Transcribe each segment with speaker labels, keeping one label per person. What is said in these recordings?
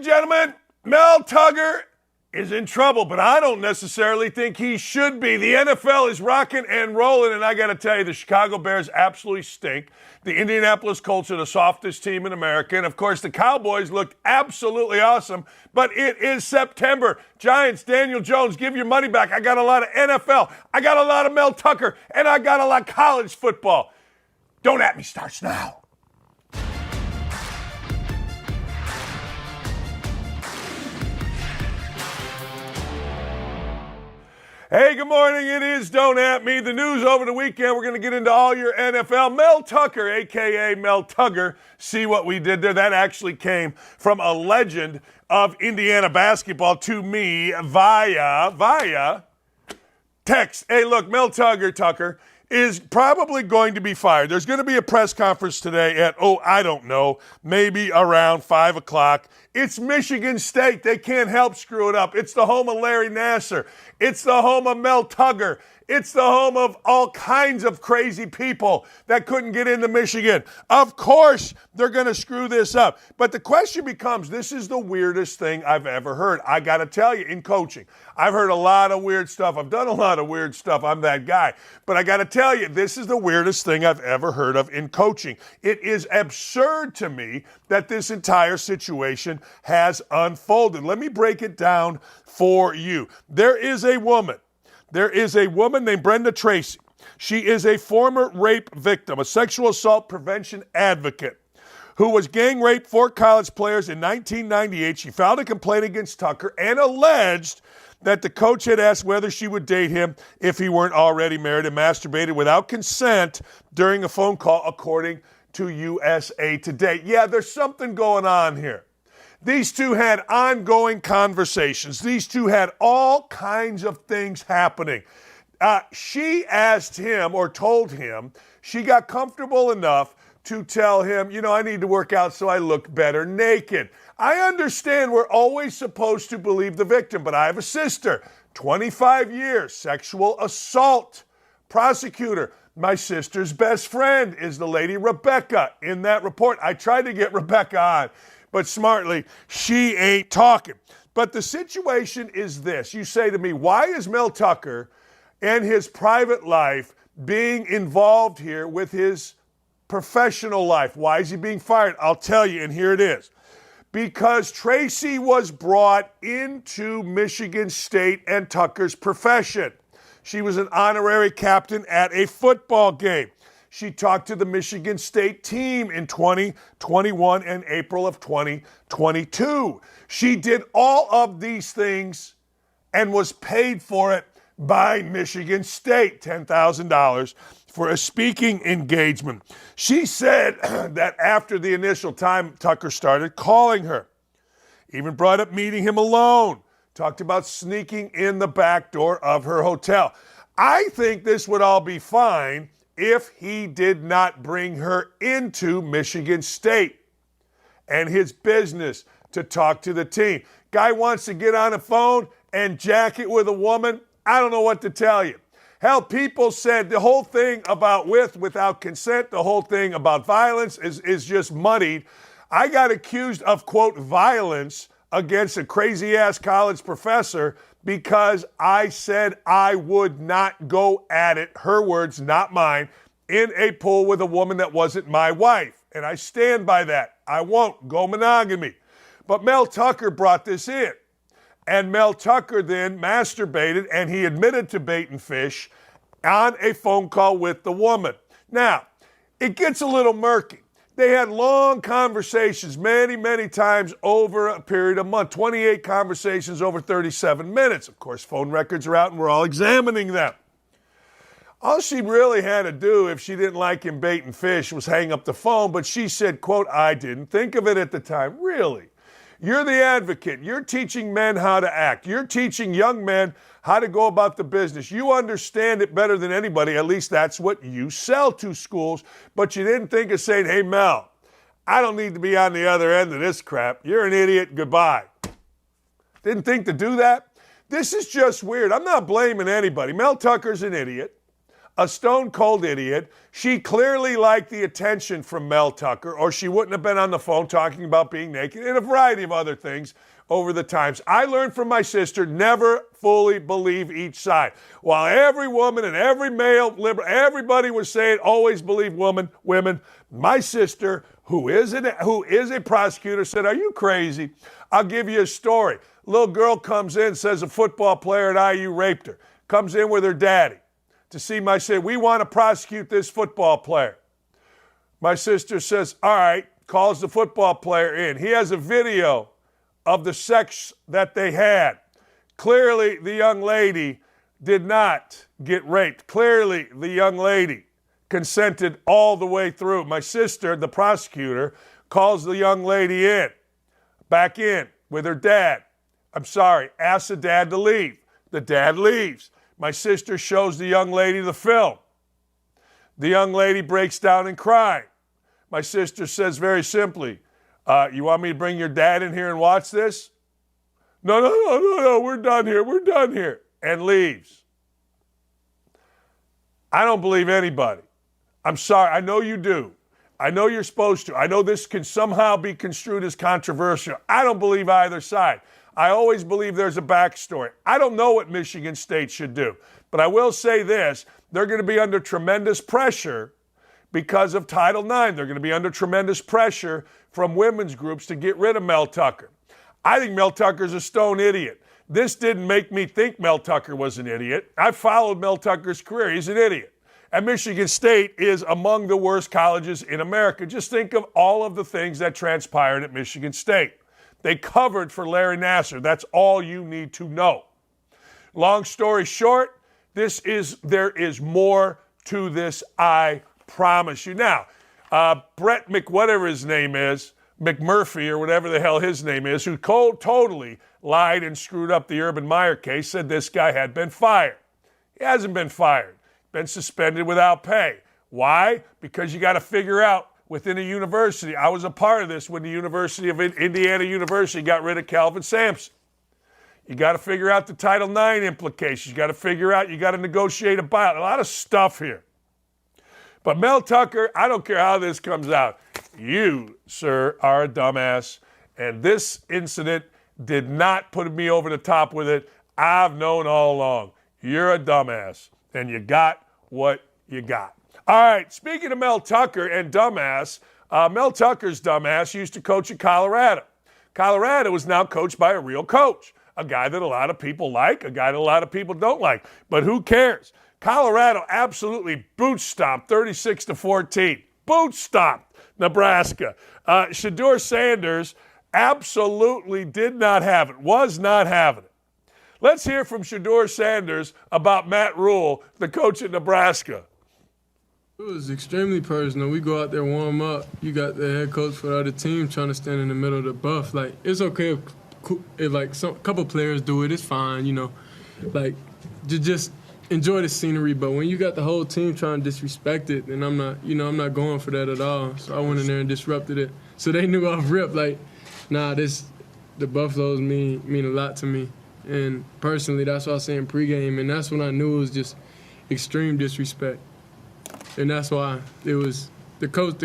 Speaker 1: Gentlemen, Mel Tucker is in trouble, but I don't necessarily think he should be. The NFL is rocking and rolling, and I got to tell you, the Chicago Bears absolutely stink. The Indianapolis Colts are the softest team in America, and of course, the Cowboys looked absolutely awesome, but it is September. Giants, Daniel Jones, give your money back. I got a lot of NFL, I got a lot of Mel Tucker, and I got a lot of college football. Don't at me starts now. Hey, good morning. It is Don't At Me. The news over the weekend. We're going to get into all your NFL. Mel Tucker, a.k.a. Mel Tugger. See what we did there? That actually came from a legend of Indiana basketball to me via text. Hey, look, Mel Tucker is probably going to be fired. There's going to be a press conference today at, I don't know, maybe around 5 o'clock. It's Michigan State. They can't help screw it up. It's the home of Larry Nassar. It's the home of Mel Tucker. It's the home of all kinds of crazy people that couldn't get into Michigan. Of course, they're going to screw this up. But the question becomes, this is the weirdest thing I've ever heard. I got to tell you, in coaching, I've heard a lot of weird stuff. I've done a lot of weird stuff. I'm that guy. But I got to tell you, this is the weirdest thing I've ever heard of in coaching. It is absurd to me that this entire situation has unfolded. Let me break it down for you. There is a woman named Brenda Tracy. She is a former rape victim, a sexual assault prevention advocate who was gang raped 4 college players in 1998. She filed a complaint against Tucker and alleged that the coach had asked whether she would date him if he weren't already married and masturbated without consent during a phone call, according to USA Today. Yeah, there's something going on here. These two had ongoing conversations. These two had all kinds of things happening. She asked him or told him she got comfortable enough to tell him, I need to work out so I look better naked. I understand we're always supposed to believe the victim, but I have a sister, 25 years, sexual assault prosecutor. My sister's best friend is the lady Rebecca in that report. I tried to get Rebecca on, but smartly, she ain't talking. But the situation is this. You say to me, why is Mel Tucker and his private life being involved here with his professional life? Why is he being fired? I'll tell you, and here it is. Because Tracy was brought into Michigan State and Tucker's profession. She was an honorary captain at a football game. She talked to the Michigan State team in 2021 and April of 2022. She did all of these things and was paid for it by Michigan State, $10,000 for a speaking engagement. She said that after the initial time, Tucker started calling her, even brought up meeting him alone, talked about sneaking in the back door of her hotel. I think this would all be fine if he did not bring her into Michigan State and his business to talk to the team. Guy wants to get on a phone and jack it with a woman. I don't know what to tell you. Hell, people said the whole thing about without consent, the whole thing about violence is just muddied. I got accused of, quote, violence against a crazy-ass college professor because I said I would not go at it, her words, not mine, in a pool with a woman that wasn't my wife. And I stand by that. I won't go monogamy. But Mel Tucker brought this in. And Mel Tucker then masturbated, and he admitted to bait and fish on a phone call with the woman. Now, it gets a little murky. They had long conversations many, many times over a period of a month, 28 conversations over 37 minutes. Of course, phone records are out, and we're all examining them. All she really had to do, if she didn't like him bait and fish, was hang up the phone, but she said, quote, I didn't think of it at the time. Really? You're the advocate. You're teaching men how to act. You're teaching young men how to go about the business. You understand it better than anybody. At least that's what you sell to schools. But you didn't think of saying, hey, Mel, I don't need to be on the other end of this crap. You're an idiot. Goodbye. Didn't think to do that? This is just weird. I'm not blaming anybody. Mel Tucker's an idiot. A stone cold idiot. She clearly liked the attention from Mel Tucker, or she wouldn't have been on the phone talking about being naked and a variety of other things over the times. I learned from my sister, never fully believe each side. While every woman and every male liberal, everybody was saying always believe women, my sister, who is a prosecutor, said, are you crazy? I'll give you a story. Little girl comes in, says a football player at IU raped her. Comes in with her daddy to see my sister. We want to prosecute this football player. My sister says, all right, calls the football player in. He has a video of the sex that they had. Clearly, the young lady did not get raped. Clearly, the young lady consented all the way through. My sister, the prosecutor, calls the young lady back in with her dad. I'm sorry, asks the dad to leave. The dad leaves. My sister shows the young lady the film. The young lady breaks down and crying. My sister says very simply, you want me to bring your dad in here and watch this? No, we're done here, and leaves. I don't believe anybody. I'm sorry, I know you do. I know you're supposed to. I know this can somehow be construed as controversial. I don't believe either side. I always believe there's a backstory. I don't know what Michigan State should do, but I will say this. They're going to be under tremendous pressure because of Title IX. They're going to be under tremendous pressure from women's groups to get rid of Mel Tucker. I think Mel Tucker's a stone idiot. This didn't make me think Mel Tucker was an idiot. I followed Mel Tucker's career. He's an idiot. And Michigan State is among the worst colleges in America. Just think of all of the things that transpired at Michigan State. They covered for Larry Nassar. That's all you need to know. Long story short, there is more to this, I promise you. Now, Brett whatever his name is, McMurphy or whatever the hell his name is, who totally lied and screwed up the Urban Meyer case, said this guy had been fired. He hasn't been fired. Been suspended without pay. Why? Because you got to figure out within a university. I was a part of this when the University of Indiana University got rid of Calvin Sampson. You got to figure out the Title IX implications. You got to figure out, you got to negotiate a buyout. A lot of stuff here. But Mel Tucker, I don't care how this comes out. You, sir, are a dumbass. And this incident did not put me over the top with it. I've known all along. You're a dumbass. And you got what you got. All right, speaking of Mel Tucker and dumbass, Mel Tucker's dumbass used to coach at Colorado. Colorado is now coached by a real coach, a guy that a lot of people like, a guy that a lot of people don't like. But who cares? Colorado absolutely boot-stomped 36-14. Boot-stomped Nebraska. Shedeur Sanders absolutely did not have it, was not having it. Let's hear from Shedeur Sanders about Matt Rule, the coach at Nebraska.
Speaker 2: It was extremely personal. We go out there, warm up. You got the head coach for the other team trying to stand in the middle of the buff. Like, it's okay if like, a couple players do it. It's fine, you know. Like, just enjoy the scenery. But when you got the whole team trying to disrespect it, then I'm not going for that at all. So I went in there and disrupted it. So they knew off rip, like, nah, the Buffaloes mean a lot to me. And personally, that's what I was saying pregame, and that's when I knew it was just extreme disrespect. And that's why it was the coach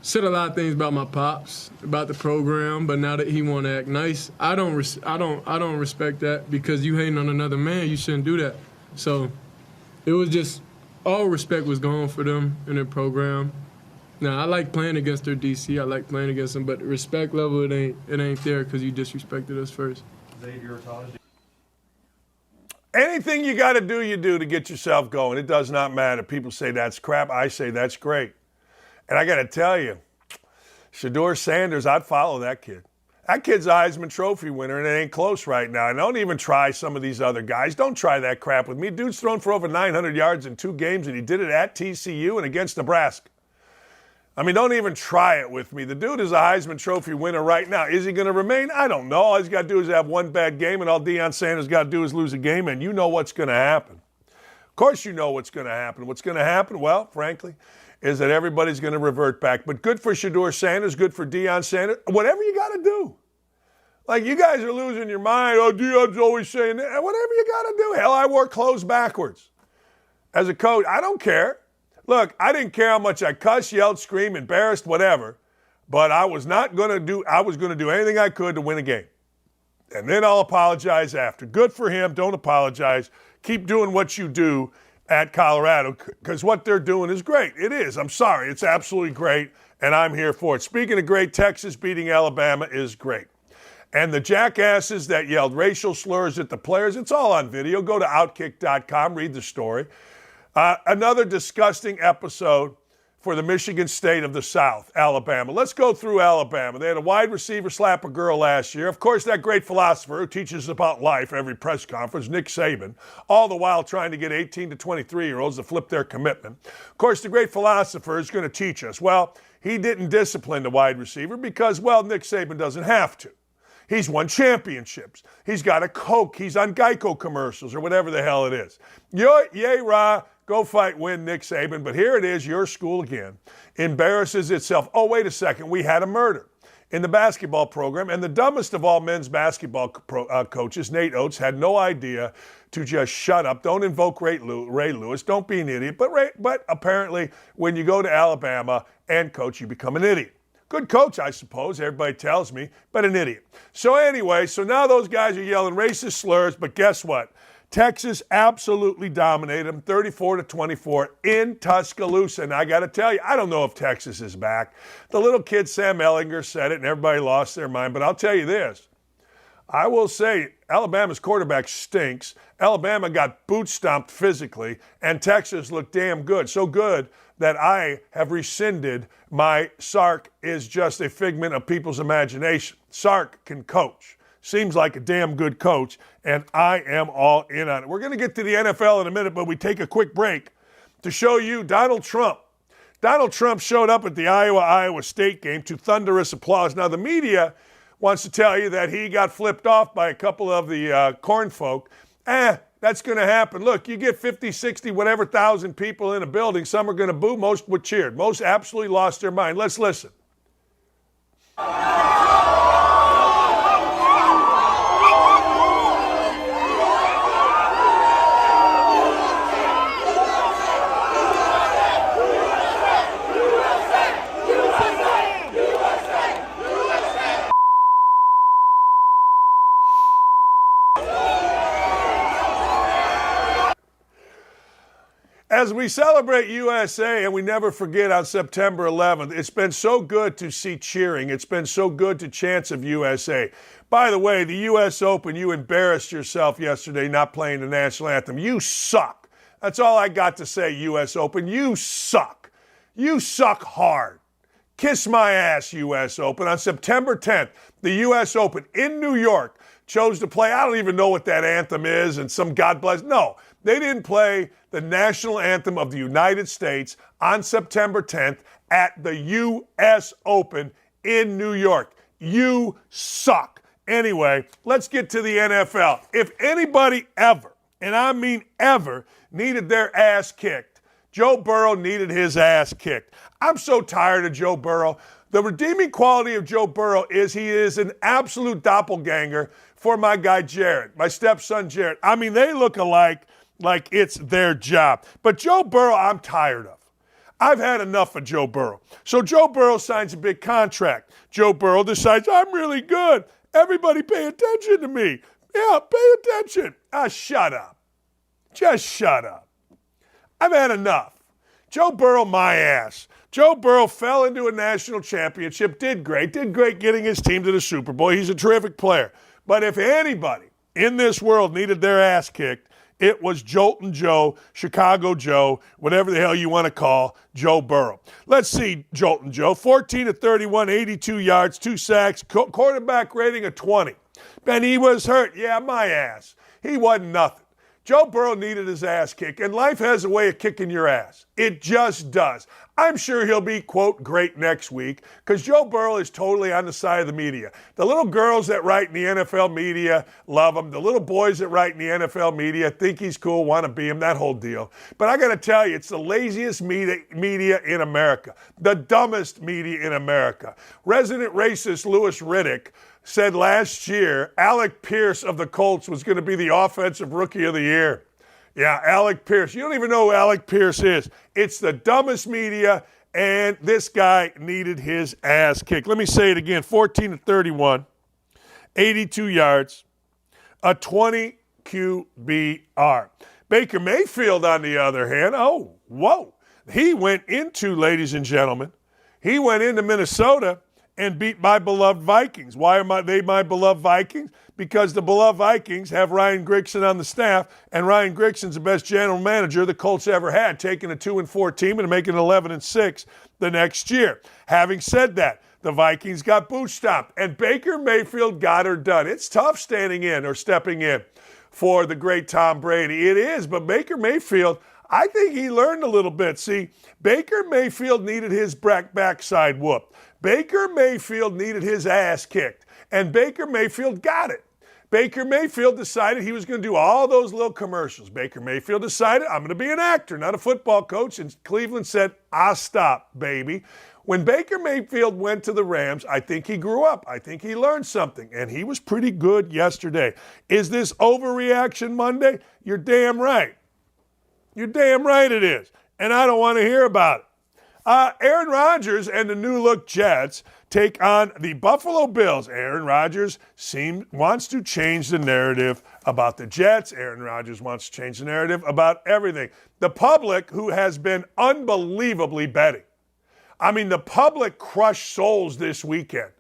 Speaker 2: said a lot of things about my pops, about the program, but now that he want to act nice, I don't respect that, because you hating on another man, you shouldn't do that. So it was just all respect was gone for them in their program. Now, I like playing against their DC, I like playing against them, but the respect level, it ain't there because you disrespected us first.
Speaker 1: Anything you got to do, you do to get yourself going. It does not matter. People say that's crap. I say that's great. And I got to tell you, Shedeur Sanders, I'd follow that kid. That kid's a Heisman Trophy winner, and it ain't close right now. And don't even try some of these other guys. Don't try that crap with me. Dude's thrown for over 900 yards in 2 games, and he did it at TCU and against Nebraska. I mean, don't even try it with me. The dude is a Heisman Trophy winner right now. Is he going to remain? I don't know. All he's got to do is have one bad game, and all Deion Sanders got to do is lose a game, and you know what's going to happen. Of course you know what's going to happen. What's going to happen, well, frankly, is that everybody's going to revert back. But good for Shedeur Sanders, good for Deion Sanders, whatever you got to do. Like, you guys are losing your mind. Oh, Deion's always saying that. Whatever you got to do. Hell, I wore clothes backwards. as a coach, I don't care. Look, I didn't care how much I cussed, yelled, screamed, embarrassed, whatever, but I was going to do anything I could to win a game. And then I'll apologize after. Good for him. Don't apologize. Keep doing what you do at Colorado, because what they're doing is great. It is. I'm sorry. It's absolutely great, and I'm here for it. Speaking of great, Texas beating Alabama is great. And the jackasses that yelled racial slurs at the players, it's all on video. Go to OutKick.com, read the story. Another disgusting episode for the Michigan State of the South, Alabama. Let's go through Alabama. They had a wide receiver slap a girl last year. Of course, that great philosopher who teaches about life every press conference, Nick Saban, all the while trying to get 18 to 23-year-olds to flip their commitment. Of course, the great philosopher is going to teach us. Well, he didn't discipline the wide receiver because, well, Nick Saban doesn't have to. He's won championships. He's got a Coke. He's on Geico commercials or whatever the hell it is. Yay, rah. Go fight, win, Nick Saban. But here it is, your school again embarrasses itself. Oh, wait a second. We had a murder in the basketball program, and the dumbest of all men's basketball coaches, Nate Oates, had no idea to just shut up. Don't invoke Ray Lewis. Don't be an idiot. But apparently, when you go to Alabama and coach, you become an idiot. Good coach, I suppose, everybody tells me, but an idiot. So anyway, now those guys are yelling racist slurs, but guess what? Texas absolutely dominated them, 34-24 in Tuscaloosa. And I got to tell you, I don't know if Texas is back. The little kid Sam Ehlinger said it, and everybody lost their mind. But I'll tell you this. I will say Alabama's quarterback stinks. Alabama got boot stomped physically, and Texas looked damn good. So good that I have rescinded my Sark is just a figment of people's imagination. Sark can coach. Seems like a damn good coach, and I am all in on it. We're going to get to the NFL in a minute, but we take a quick break to show you Donald Trump. Donald Trump showed up at the Iowa State game to thunderous applause. Now, the media wants to tell you that he got flipped off by a couple of the corn folk. That's going to happen. Look, you get 50, 60, whatever thousand people in a building. Some are going to boo. Most would cheer. Most absolutely lost their mind. Let's listen. As we celebrate USA, and we never forget on September 11th, it's been so good to see cheering. It's been so good to chants of USA. By the way, the U.S. Open, you embarrassed yourself yesterday not playing the national anthem. You suck. That's all I got to say, U.S. Open. You suck. You suck hard. Kiss my ass, U.S. Open. On September 10th, the U.S. Open in New York chose to play, I don't even know what that anthem is, and some God bless. No, they didn't play the national anthem of the United States on September 10th at the U.S. Open in New York. You suck. Anyway, let's get to the NFL. If anybody ever, and I mean ever, needed their ass kicked, Joe Burrow needed his ass kicked. I'm so tired of Joe Burrow. The redeeming quality of Joe Burrow is he is an absolute doppelganger for my guy Jared, my stepson Jared. I mean, they look alike like it's their job. But Joe Burrow, I'm tired of. I've had enough of Joe Burrow. So Joe Burrow signs a big contract. Joe Burrow decides, I'm really good. Everybody pay attention to me. Yeah, pay attention. Shut up. Just shut up. I've had enough. Joe Burrow, my ass. Joe Burrow fell into a national championship, did great getting his team to the Super Bowl. He's a terrific player. But if anybody in this world needed their ass kicked, it was Joltin' Joe, Chicago Joe, whatever the hell you want to call Joe Burrow. Let's see Joltin' Joe. 14 of 31, 82 yards, 2 sacks, quarterback rating of 20. Ben, he was hurt. Yeah, my ass. He wasn't nothing. Joe Burrow needed his ass kicked, and life has a way of kicking your ass. It just does. I'm sure he'll be, quote, great next week, because Joe Burrow is totally on the side of the media. The little girls that write in the NFL media love him. The little boys that write in the NFL media think he's cool, want to be him, that whole deal. But I got to tell you, it's the laziest media in America, the dumbest media in America. Resident racist Louis Riddick said last year Alec Pierce of the Colts was going to be the offensive rookie of the year. Yeah, Alec Pierce. You don't even know who Alec Pierce is. It's the dumbest media, and this guy needed his ass kicked. Let me say it again. 14 to 31, 82 yards, a 20 QBR. Baker Mayfield, on the other hand, he went into, ladies and gentlemen, he went into Minnesota and beat my beloved Vikings. Why are they my beloved Vikings? Because the beloved Vikings have Ryan Grigson on the staff, and Ryan Grigson's the best general manager the Colts ever had, taking a 2-4 team and making it 11-6 the next year. Having said that, the Vikings got boot stomped, and Baker Mayfield got her done. It's tough stepping in for the great Tom Brady. It is, but Baker Mayfield, I think he learned a little bit. See, Baker Mayfield needed his backside whooped. Baker Mayfield needed his ass kicked, and Baker Mayfield got it. Baker Mayfield decided he was going to do all those little commercials. Baker Mayfield decided, I'm going to be an actor, not a football coach, and Cleveland said, stop, baby. When Baker Mayfield went to the Rams, I think he grew up. I think he learned something, and he was pretty good yesterday. Is this overreaction Monday? You're damn right. You're damn right it is, and I don't want to hear about it. Aaron Rodgers and the new-look Jets take on the Buffalo Bills. Aaron Rodgers wants to change the narrative about the Jets. Aaron Rodgers wants to change the narrative about everything. The public, who has been unbelievably betting. I mean, the public crushed souls this weekend.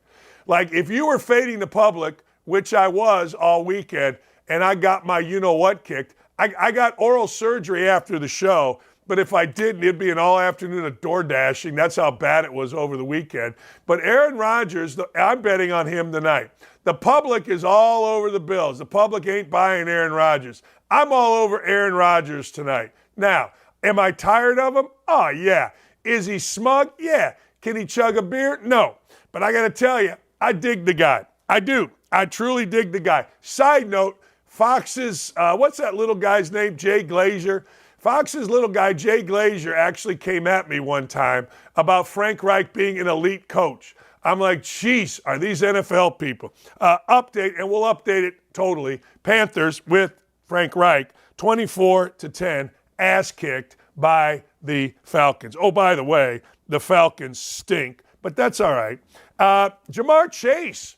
Speaker 1: Like, if you were fading the public, which I was all weekend, and I got my you-know-what kicked, I got oral surgery after the show. But if I didn't, it'd be an all afternoon of door dashing. That's how bad it was over the weekend. But Aaron Rodgers, I'm betting on him tonight. The public is all over the Bills. The public ain't buying Aaron Rodgers. I'm all over Aaron Rodgers tonight. Now, am I tired of him? Oh, yeah. Is he smug? Yeah. Can he chug a beer? No. But I got to tell you, I dig the guy. I do. I truly dig the guy. Side note, Fox's, what's that little guy's name? Jay Glazer. Fox's little guy, Jay Glazer, actually came at me one time about Frank Reich being an elite coach. I'm like, geez, are these NFL people? Update, and we'll update it totally. Panthers with Frank Reich, 24-10, ass kicked by the Falcons. Oh, by the way, the Falcons stink, but that's all right. Jamar Chase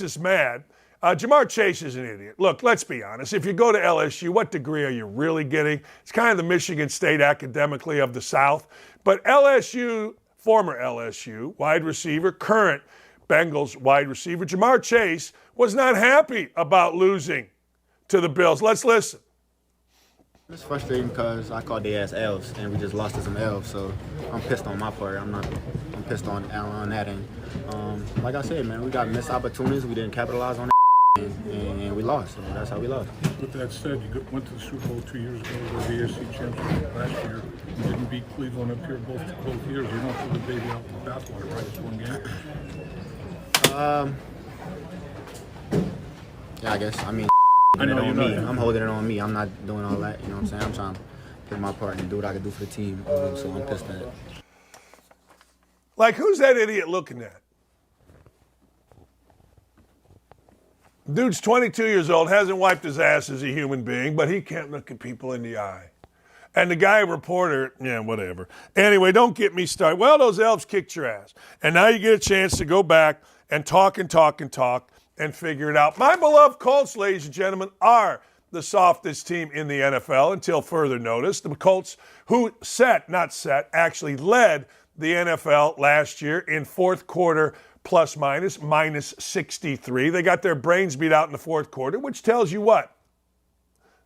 Speaker 1: is mad. Jamar Chase is an idiot. Look, let's be honest. If you go to LSU, what degree are you really getting? It's kind of the Michigan State academically of the South. But LSU, former LSU wide receiver, current Bengals wide receiver, Jamar Chase was not happy about losing to the Bills. Let's listen.
Speaker 3: It's frustrating because I called their ass elves, and we just lost to some elves. So I'm pissed on my part. I'm pissed on that. And like I said, man, we got missed opportunities. We didn't capitalize on it. And we lost, so that's how we lost.
Speaker 4: With that said, you went to the Super Bowl 2 years ago, or the AFC Championship last year. You didn't beat Cleveland up here both years. You don't throw the baby out with the bathwater, right? It's one game.
Speaker 3: Yeah, I guess. I mean,
Speaker 4: I know
Speaker 3: on
Speaker 4: you're
Speaker 3: me.
Speaker 4: not.
Speaker 3: I'm holding it on me. I'm not doing all that. You know what I'm saying? I'm trying to play my part and do what I can do for the team. So I'm pissed at it.
Speaker 1: Like, who's that idiot looking at? Dude's 22 years old, hasn't wiped his ass as a human being, but he can't look at people in the eye. And the guy reporter, yeah, whatever. Anyway, don't get me started. Well, those elves kicked your ass. And now you get a chance to go back and talk and figure it out. My beloved Colts, ladies and gentlemen, are the softest team in the NFL until further notice. The Colts, who actually led the NFL last year in fourth quarter plus minus 63. They got their brains beat out in the fourth quarter, which tells you what?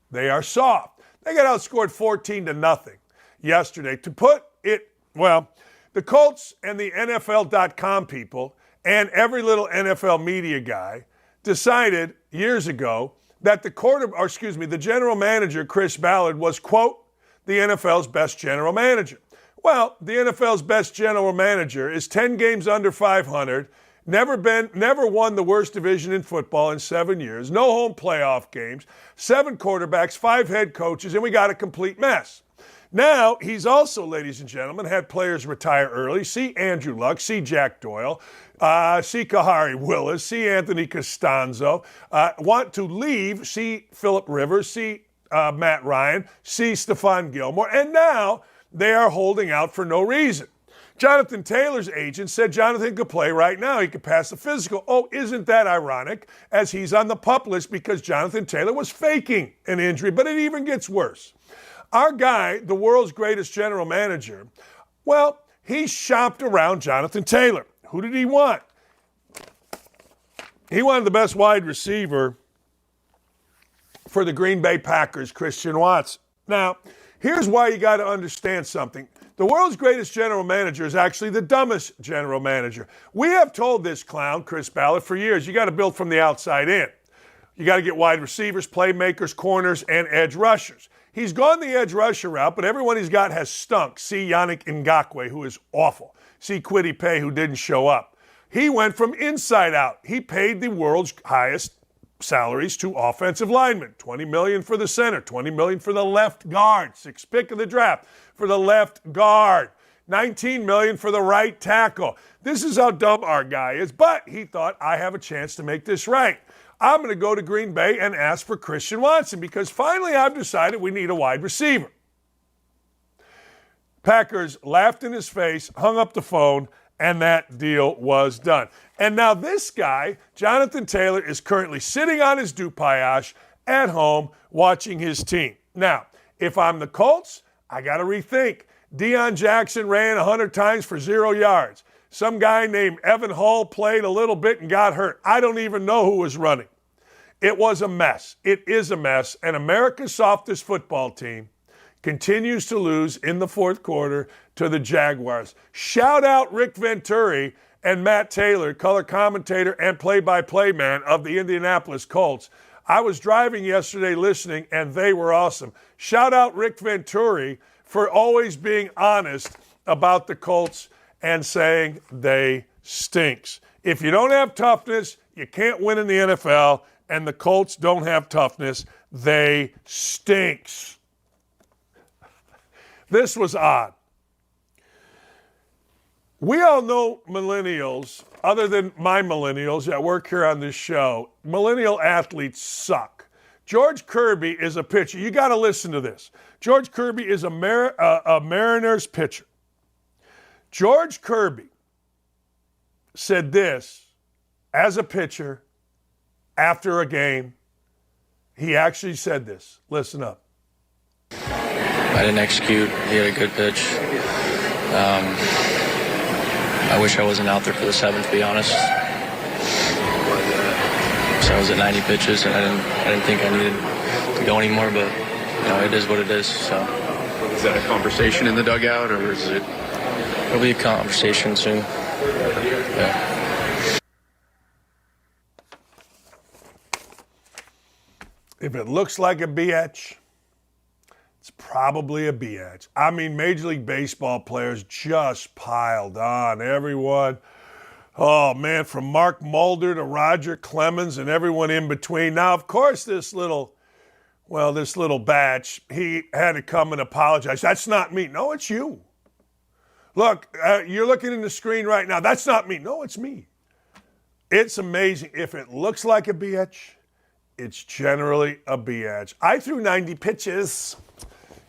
Speaker 1: They are soft. They got outscored 14-0 yesterday. To put it, well, the Colts and the NFL.com people and every little NFL media guy decided years ago that the general manager, Chris Ballard, was, quote, the NFL's best general manager. Well, the NFL's best general manager is 10 games under 500, never won the worst division in football in 7 years, no home playoff games, 7 quarterbacks, 5 head coaches, and we got a complete mess. Now, he's also, ladies and gentlemen, had players retire early. See Andrew Luck, see Jack Doyle, see Kahari Willis, see Anthony Costanzo. Want to leave, see Phillip Rivers, see Matt Ryan, C. Stephon Gilmore, and now they are holding out for no reason. Jonathan Taylor's agent said Jonathan could play right now. He could pass the physical. Oh, isn't that ironic? As he's on the PUP list because Jonathan Taylor was faking an injury. But it even gets worse. Our guy, the world's greatest general manager, well, he shopped around Jonathan Taylor. Who did he want? He wanted the best wide receiver for the Green Bay Packers, Christian Watson. Now, here's why you got to understand something. The world's greatest general manager is actually the dumbest general manager. We have told this clown, Chris Ballard, for years, you got to build from the outside in. You got to get wide receivers, playmakers, corners, and edge rushers. He's gone the edge rusher route, but everyone he's got has stunk. See Yannick Ngakoue, who is awful. See Kwity Paye, who didn't show up. He went from inside out. He paid the world's highest salaries to offensive linemen. $20 million for the center, $20 million for the left guard, 6th pick of the draft for the left guard, $19 million for the right tackle. This is how dumb our guy is, but he thought, I have a chance to make this right. I'm going to go to Green Bay and ask for Christian Watson because finally I've decided we need a wide receiver. Packers laughed in his face, hung up the phone, and that deal was done. And now this guy, Jonathan Taylor, is currently sitting on his dupayage at home watching his team. Now, if I'm the Colts, I got to rethink. Deion Jackson ran 100 times for 0 yards. Some guy named Evan Hull played a little bit and got hurt. I don't even know who was running. It was a mess. It is a mess. And America's softest football team continues to lose in the fourth quarter to the Jaguars. Shout out Rick Venturi and Matt Taylor, color commentator and play-by-play man of the Indianapolis Colts. I was driving yesterday listening, and they were awesome. Shout out Rick Venturi for always being honest about the Colts and saying they stinks. If you don't have toughness, you can't win in the NFL, and the Colts don't have toughness. They stinks. This was odd. We all know millennials, other than my millennials that work here on this show, millennial athletes suck. George Kirby is a pitcher. You got to listen to this. George Kirby is a Mariners pitcher. George Kirby said this as a pitcher after a game. He actually said this. Listen up.
Speaker 5: I didn't execute. He had a good pitch. I wish I wasn't out there for the 7th, to be honest. So I was at 90 pitches, and I didn't think I needed to go anymore, but it is what it is. So
Speaker 6: is that a conversation in the dugout, or is it?
Speaker 5: It'll be a conversation soon. Yeah.
Speaker 1: If it looks like a BH, it's probably a BH. I mean, Major League Baseball players just piled on. Everyone, oh man, from Mark Mulder to Roger Clemens and everyone in between. Now, of course, this little batch, he had to come and apologize. That's not me. No, it's you. Look, you're looking in the screen right now. That's not me. No, it's me. It's amazing. If it looks like a BH, it's generally a BH. I threw 90 pitches.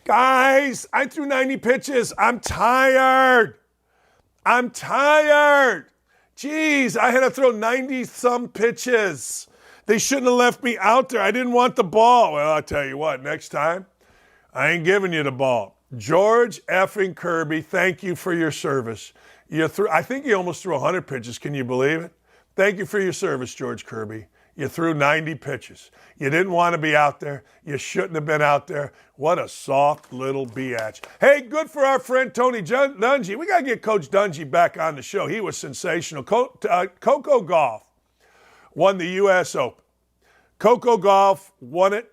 Speaker 1: Guys, I threw 90 pitches. I'm tired. Jeez, I had to throw 90-some pitches. They shouldn't have left me out there. I didn't want the ball. Well, I'll tell you what, next time, I ain't giving you the ball. George effing Kirby, thank you for your service. I think you almost threw 100 pitches. Can you believe it? Thank you for your service, George Kirby. You threw 90 pitches. You didn't want to be out there. You shouldn't have been out there. What a soft little biatch. Hey, good for our friend Tony Dungy. We got to get Coach Dungy back on the show. He was sensational. Coco Gauff won the U.S. Open. Coco Gauff won it.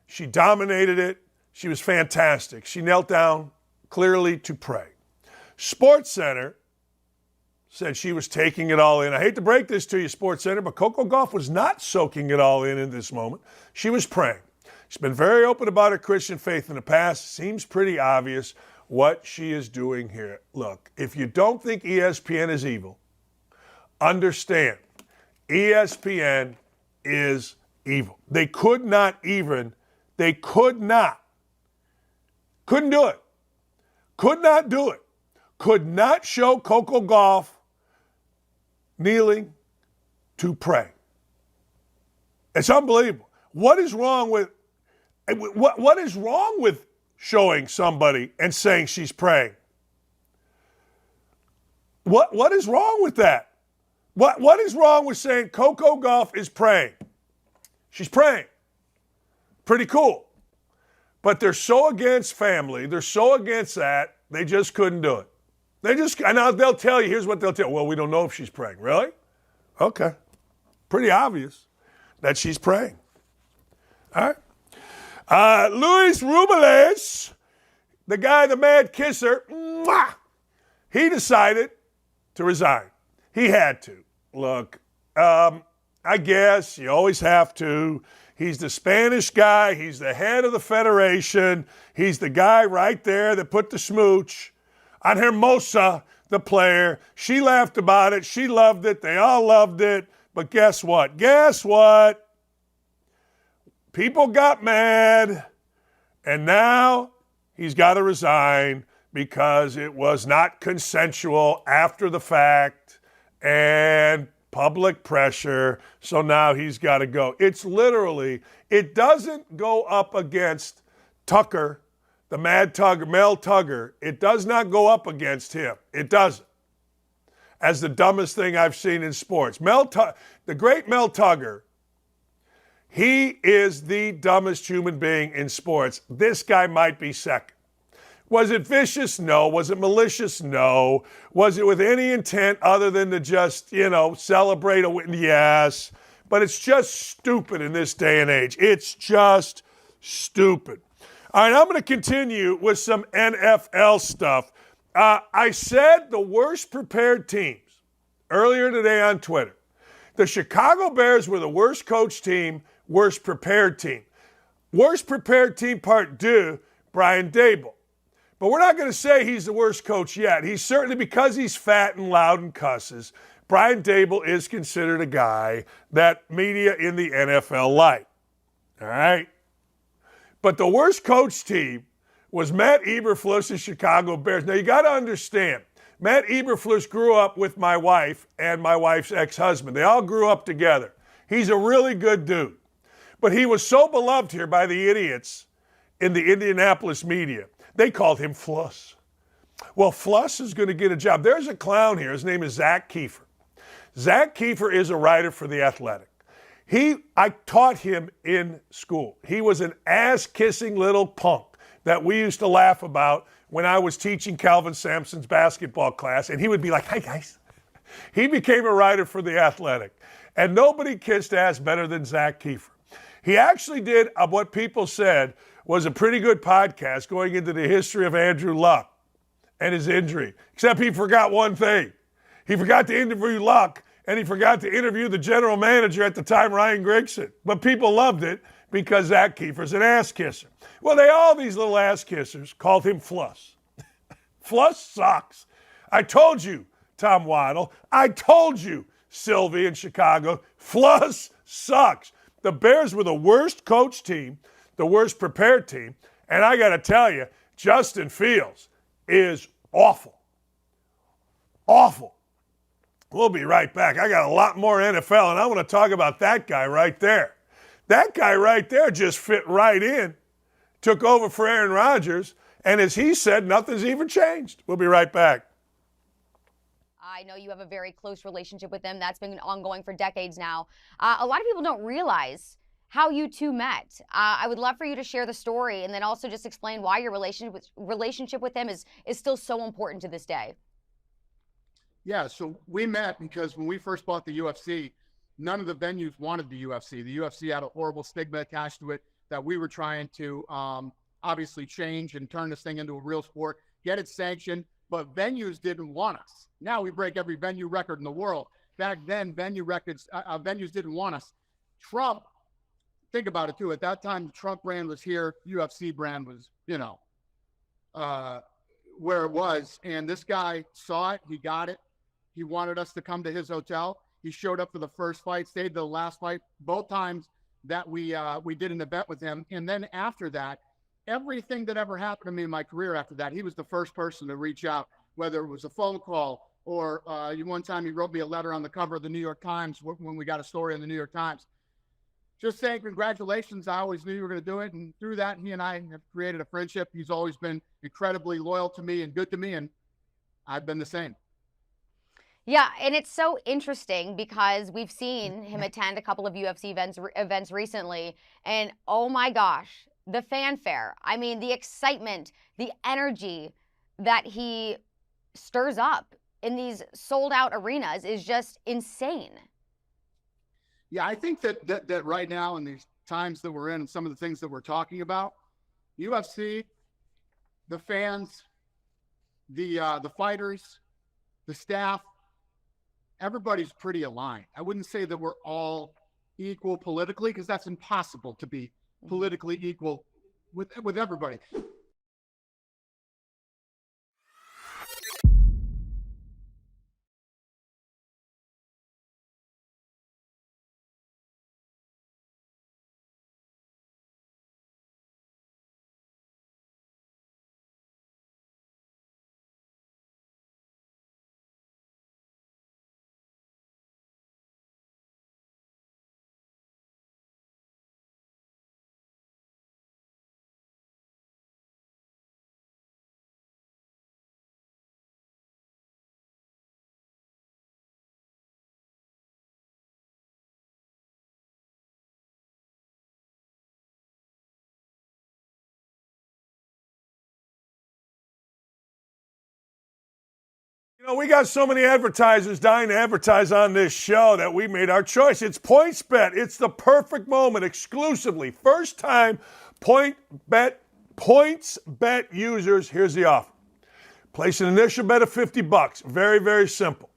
Speaker 1: She dominated it. She was fantastic. She knelt down clearly to pray. SportsCenter said she was taking it all in. I hate to break this to you, SportsCenter, but Coco Gauff was not soaking it all in this moment. She was praying. She's been very open about her Christian faith in the past. Seems pretty obvious what she is doing here. Look, if you don't think ESPN is evil, understand, ESPN is evil. They could not even They couldn't do it. Could not do it. Could not show Coco Gauff kneeling to pray. It's unbelievable. What is wrong with showing somebody and saying she's praying? What is wrong with that? What is wrong with saying Coco Gauff is praying? She's praying. Pretty cool. But they're so against family. They're so against that. They just couldn't do it. They'll tell you, here's what they'll tell you. Well, we don't know if she's praying. Really? Okay. Pretty obvious that she's praying. All right. Luis Rubiales, the guy, the mad kisser, he decided to resign. He had to. Look, I guess you always have to. He's the Spanish guy. He's the head of the federation. He's the guy right there that put the smooch on Hermosa, the player. She laughed about it. She loved it. They all loved it. But guess what? People got mad, and now he's got to resign because it was not consensual after the fact and public pressure. So now he's got to go. It's literally, it doesn't go up against Tucker, the Mad Tugger, Mel Tugger. It does not go up against him. It doesn't. As the dumbest thing I've seen in sports. The great Mel Tugger, he is the dumbest human being in sports. This guy might be second. Was it vicious? No. Was it malicious? No. Was it with any intent other than to just, celebrate a win? Yes. But it's just stupid in this day and age. It's just stupid. All right, I'm going to continue with some NFL stuff. I said the worst prepared teams earlier today on Twitter. The Chicago Bears were the worst coach team, worst prepared team. Worst prepared team part deux, Brian Daboll. But we're not going to say he's the worst coach yet. He's certainly, because he's fat and loud and cusses, Brian Daboll is considered a guy that media in the NFL like. All right? But the worst coach team was Matt Eberflus's Chicago Bears. Now, you got to understand, Matt Eberflus grew up with my wife and my wife's ex-husband. They all grew up together. He's a really good dude. But he was so beloved here by the idiots in the Indianapolis media. They called him Fluss. Well, Fluss is going to get a job. There's a clown here. His name is Zach Kiefer. Zach Kiefer is a writer for The Athletic. I taught him in school. He was an ass-kissing little punk that we used to laugh about when I was teaching Calvin Sampson's basketball class, and he would be like, "Hi, guys." He became a writer for The Athletic, and nobody kissed ass better than Zach Kiefer. He actually did what people said was a pretty good podcast going into the history of Andrew Luck and his injury, except he forgot one thing. He forgot to interview Luck, and he forgot to interview the general manager at the time, Ryan Grigson. But people loved it because Zach Kiefer's an ass kisser. Well, all these little ass kissers called him Fluss. Fluss sucks. I told you, Tom Waddle. I told you, Sylvie in Chicago. Fluss sucks. The Bears were the worst coach team, the worst prepared team, and I got to tell you, Justin Fields is awful. Awful. We'll be right back. I got a lot more NFL, and I want to talk about that guy right there. That guy right there just fit right in, took over for Aaron Rodgers, and as he said, nothing's even changed. We'll be right back.
Speaker 7: I know you have a very close relationship with him. That's been ongoing for decades now. A lot of people don't realize how you two met. I would love for you to share the story and then also just explain why your relationship with him is still so important to this day.
Speaker 8: Yeah, so we met because when we first bought the UFC, none of the venues wanted the UFC. The UFC had a horrible stigma attached to it that we were trying to obviously change and turn this thing into a real sport, get it sanctioned, but venues didn't want us. Now we break every venue record in the world. Back then, venues didn't want us. Trump, think about it too, at that time, the Trump brand was here, UFC brand was, where it was, and this guy saw it, he got it. He wanted us to come to his hotel. He showed up for the first fight, stayed the last fight. Both times that we did an event with him. And then after that, everything that ever happened to me in my career after that, he was the first person to reach out, whether it was a phone call or one time he wrote me a letter on the cover of the New York Times when we got a story in the New York Times. Just saying congratulations. I always knew you were going to do it. And through that, he and I have created a friendship. He's always been incredibly loyal to me and good to me. And I've been the same.
Speaker 7: Yeah, and it's so interesting because we've seen him attend a couple of UFC events recently, and oh my gosh, the fanfare. I mean, the excitement, the energy that he stirs up in these sold-out arenas is just insane.
Speaker 8: Yeah, I think that right now in these times that we're in and some of the things that we're talking about, UFC, the fans, the fighters, the staff, everybody's pretty aligned. I wouldn't say that we're all equal politically because that's impossible to be politically equal with everybody.
Speaker 1: You know, we got so many advertisers dying to advertise on this show that we made our choice. It's PointsBet. It's the perfect moment exclusively. First time PointsBet users. Here's the offer. Place an initial bet of $50. Very, very simple.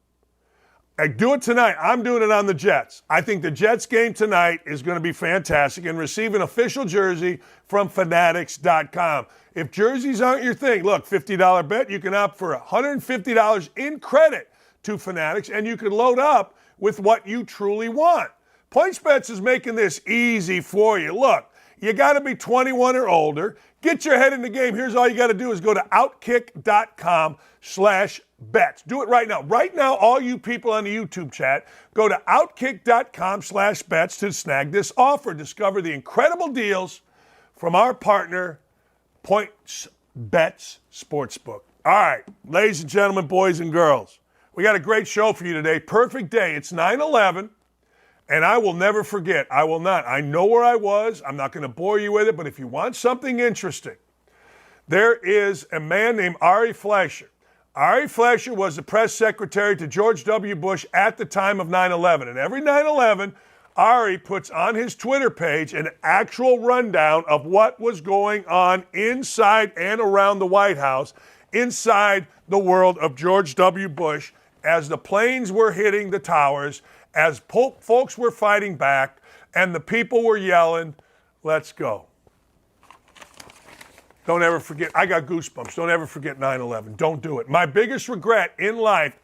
Speaker 1: I do it tonight. I'm doing it on the Jets. I think the Jets game tonight is going to be fantastic and receive an official jersey from Fanatics.com. If jerseys aren't your thing, look, $50 bet, you can opt for $150 in credit to Fanatics, and you can load up with what you truly want. PointsBet is making this easy for you. Look, you got to be 21 or older. Get your head in the game. Here's all you got to do is go to OutKick.com/bets. Do it right now. Right now, all you people on the YouTube chat, go to OutKick.com/bets to snag this offer. Discover the incredible deals from our partner, PointsBet Sportsbook. All right, ladies and gentlemen, boys and girls, we got a great show for you today. Perfect day. It's 9/11. And I will never forget. I will not. I know where I was. I'm not going to bore you with it, but if you want something interesting, there is a man named Ari Fleischer. Ari Fleischer was the press secretary to George W. Bush at the time of 9/11. And every 9/11, Ari puts on his Twitter page an actual rundown of what was going on inside and around the White House, inside the world of George W. Bush, as the planes were hitting the towers, as folks were fighting back, and the people were yelling, "Let's go." Don't ever forget. I got goosebumps. Don't ever forget 9/11. Don't do it. My biggest regret in life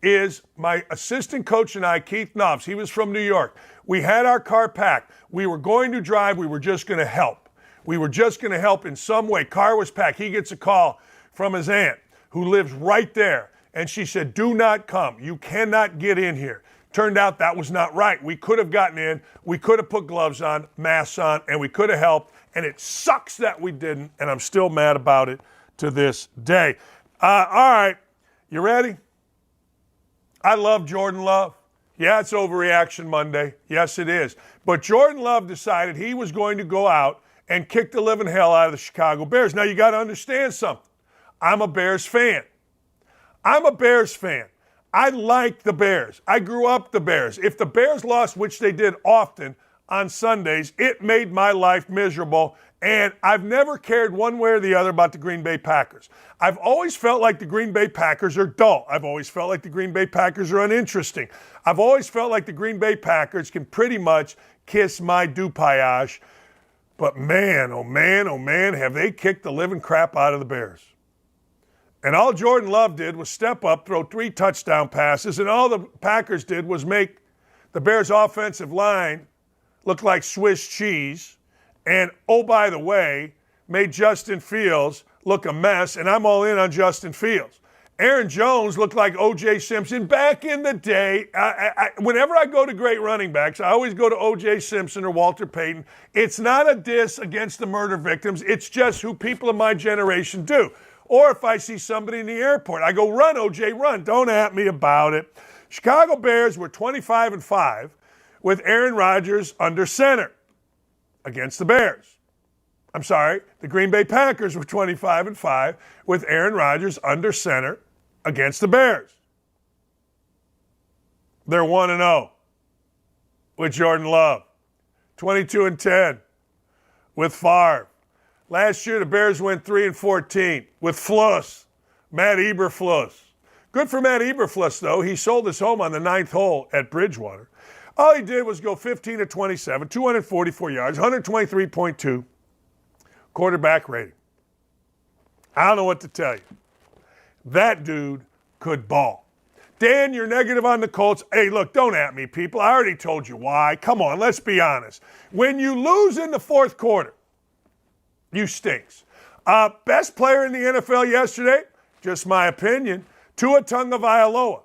Speaker 1: is my assistant coach and I, Keith Knopf. He was from New York. We had our car packed. We were going to drive. We were just going to help. We were just going to help in some way. Car was packed. He gets a call from his aunt who lives right there. And she said, "Do not come. You cannot get in here." Turned out that was not right. We could have gotten in, we could have put gloves on, masks on, and we could have helped. And it sucks that we didn't, and I'm still mad about it to this day. All right, you ready? I love Jordan Love. Yeah, it's Overreaction Monday. Yes, it is. But Jordan Love decided he was going to go out and kick the living hell out of the Chicago Bears. Now, you got to understand something. I'm a Bears fan. I like the Bears. I grew up the Bears. If the Bears lost, which they did often on Sundays, it made my life miserable. And I've never cared one way or the other about the Green Bay Packers. I've always felt like the Green Bay Packers are dull. I've always felt like the Green Bay Packers are uninteresting. I've always felt like the Green Bay Packers can pretty much kiss my du-paillage. But man, oh man, have they kicked the living crap out of the Bears. And all Jordan Love did was step up, throw 3 touchdown passes, and all the Packers did was make the Bears' offensive line look like Swiss cheese, and, oh, by the way, made Justin Fields look a mess, and I'm all in on Justin Fields. Aaron Jones looked like O.J. Simpson back in the day. Whenever I go to great running backs, I always go to O.J. Simpson or Walter Payton. It's not a diss against the murder victims. It's just who people of my generation do. Or if I see somebody in the airport, I go, run, O.J., run. Don't at me about it. Chicago Bears were 25-5 with Aaron Rodgers under center against the Bears. I'm sorry, the Green Bay Packers were 25-5 with Aaron Rodgers under center against the Bears. They're 1-0 with Jordan Love. 22-10 with Favre. Last year, the Bears went 3-14 with Fluss, Matt Eberfluss. Good for Matt Eberfluss, though. He sold his home on the 9th hole at Bridgewater. All he did was go 15-27, 244 yards, 123.2 quarterback rating. I don't know what to tell you. That dude could ball. Dan, you're negative on the Colts. Hey, look, don't at me, people. I already told you why. Come on, let's be honest. When you lose in the fourth quarter, you stinks. Best player in the NFL yesterday, just my opinion, Tua Tagovailoa.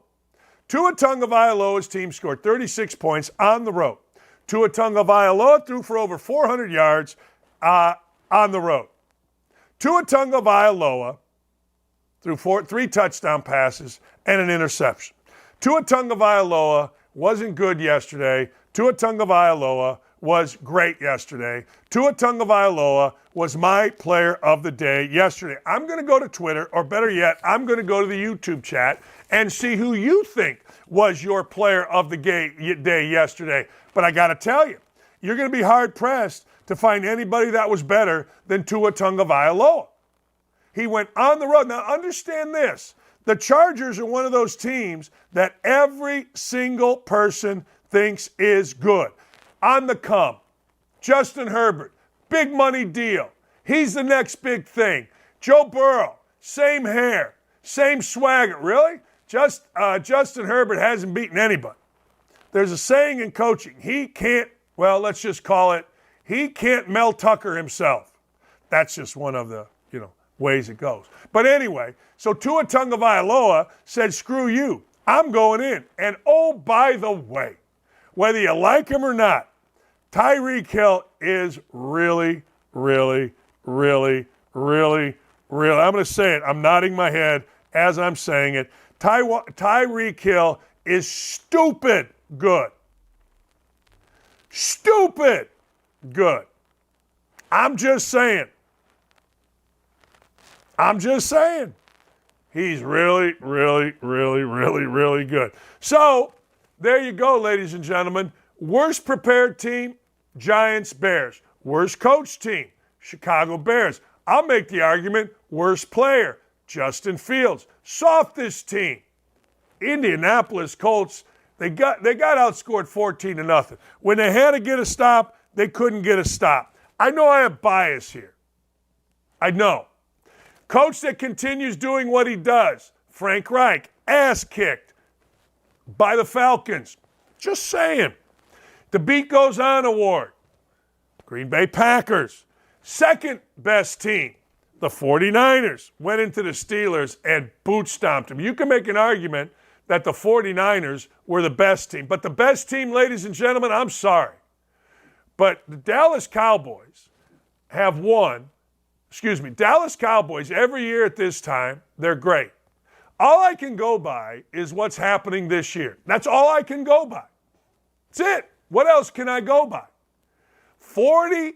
Speaker 1: Tua Tagovailoa's team scored 36 points on the road. Tua Tagovailoa threw for over 400 yards on the road. Tua Tagovailoa threw 3 touchdown passes and an interception. Tua Tagovailoa wasn't good yesterday. Tua Tagovailoa was great yesterday. Tua Tagovailoa was my player of the day yesterday. I'm going to go to Twitter, or better yet, I'm going to go to the YouTube chat and see who you think was your player of the day yesterday. But I got to tell you, you're going to be hard-pressed to find anybody that was better than Tua Tagovailoa. He went on the road. Now, understand this. The Chargers are one of those teams that every single person thinks is good. On the come, Justin Herbert, big money deal. He's the next big thing. Joe Burrow, same hair, same swagger. Really? Justin Herbert hasn't beaten anybody. There's a saying in coaching, he can't Mel Tucker himself. That's just one of the, ways it goes. But anyway, so Tua Tagovailoa said, screw you, I'm going in. And oh, by the way, whether you like him or not, Tyreek Hill is really, really, really, really, really, I'm going to say it, I'm nodding my head as I'm saying it, Tyreek Hill is stupid good. Stupid good. I'm just saying. He's really, really, really, really, really good. So, there you go, ladies and gentlemen. Worst prepared team, Giants, Bears. Worst coach team, Chicago Bears. I'll make the argument, worst player, Justin Fields. Softest team, Indianapolis Colts. They got outscored 14-0. When they had to get a stop, they couldn't get a stop. I know I have bias here. I know. Coach that continues doing what he does, Frank Reich, ass kicked by the Falcons. Just saying. The Beat Goes On award, Green Bay Packers. Second best team, the 49ers, went into the Steelers and boot stomped them. You can make an argument that the 49ers were the best team. But the best team, ladies and gentlemen, I'm sorry. But the Dallas Cowboys have won. Dallas Cowboys, every year at this time, they're great. All I can go by is what's happening this year. That's all I can go by. That's it. What else can I go by? 40-0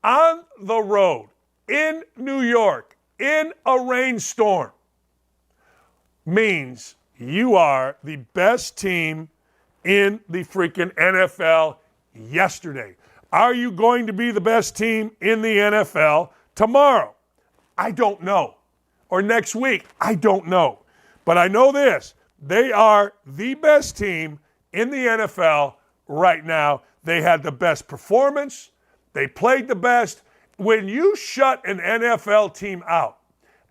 Speaker 1: on the road in New York in a rainstorm means you are the best team in the freaking NFL yesterday. Are you going to be the best team in the NFL tomorrow? I don't know. Or next week? I don't know. But I know this. They are the best team in the NFL right now. They had the best performance. They played the best. When you shut an NFL team out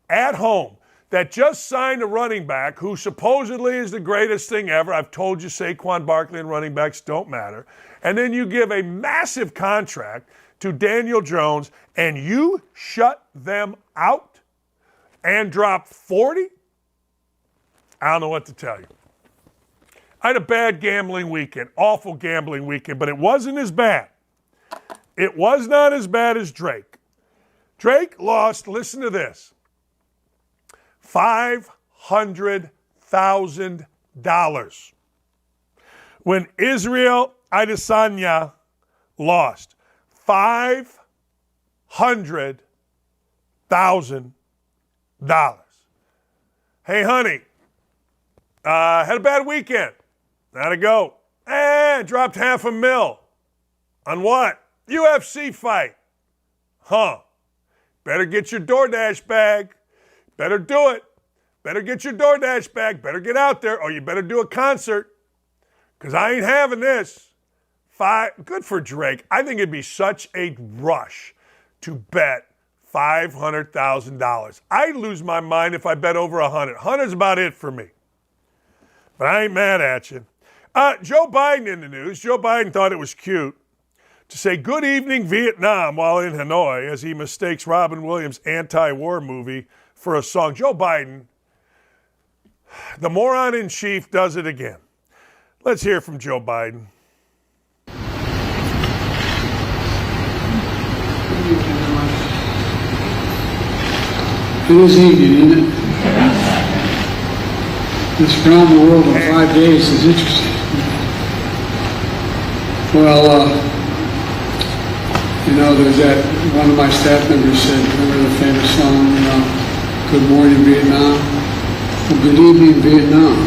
Speaker 1: at home that just signed a running back who supposedly is the greatest thing ever. I've told you Saquon Barkley and running backs don't matter. And then you give a massive contract to Daniel Jones and you shut them out and drop 40? I don't know what to tell you. I had a bad gambling weekend, awful gambling weekend, but it wasn't as bad. It was not as bad as Drake. Drake lost, listen to this, $500,000 when Israel Adesanya lost $500,000. Hey, honey, had a bad weekend. How'd it go? Dropped $500,000. On what? UFC fight. Huh. Better get your DoorDash bag. Better do it. Better get your DoorDash bag. Better get out there, or you better do a concert. Because I ain't having this. Good for Drake. I think it'd be such a rush to bet $500,000. I'd lose my mind if I bet over 100. 100's about it for me. But I ain't mad at you. Joe Biden in the news. Joe Biden thought it was cute to say good evening Vietnam while in Hanoi as he mistakes Robin Williams' anti-war movie for a song. Joe Biden, the moron in chief, does it again. Let's hear from Joe Biden.
Speaker 9: It is evening, isn't it? This around the world in 5 days is interesting. Well, there's that, one of my staff members said, remember the famous song, Good Morning Vietnam? Well, good evening Vietnam.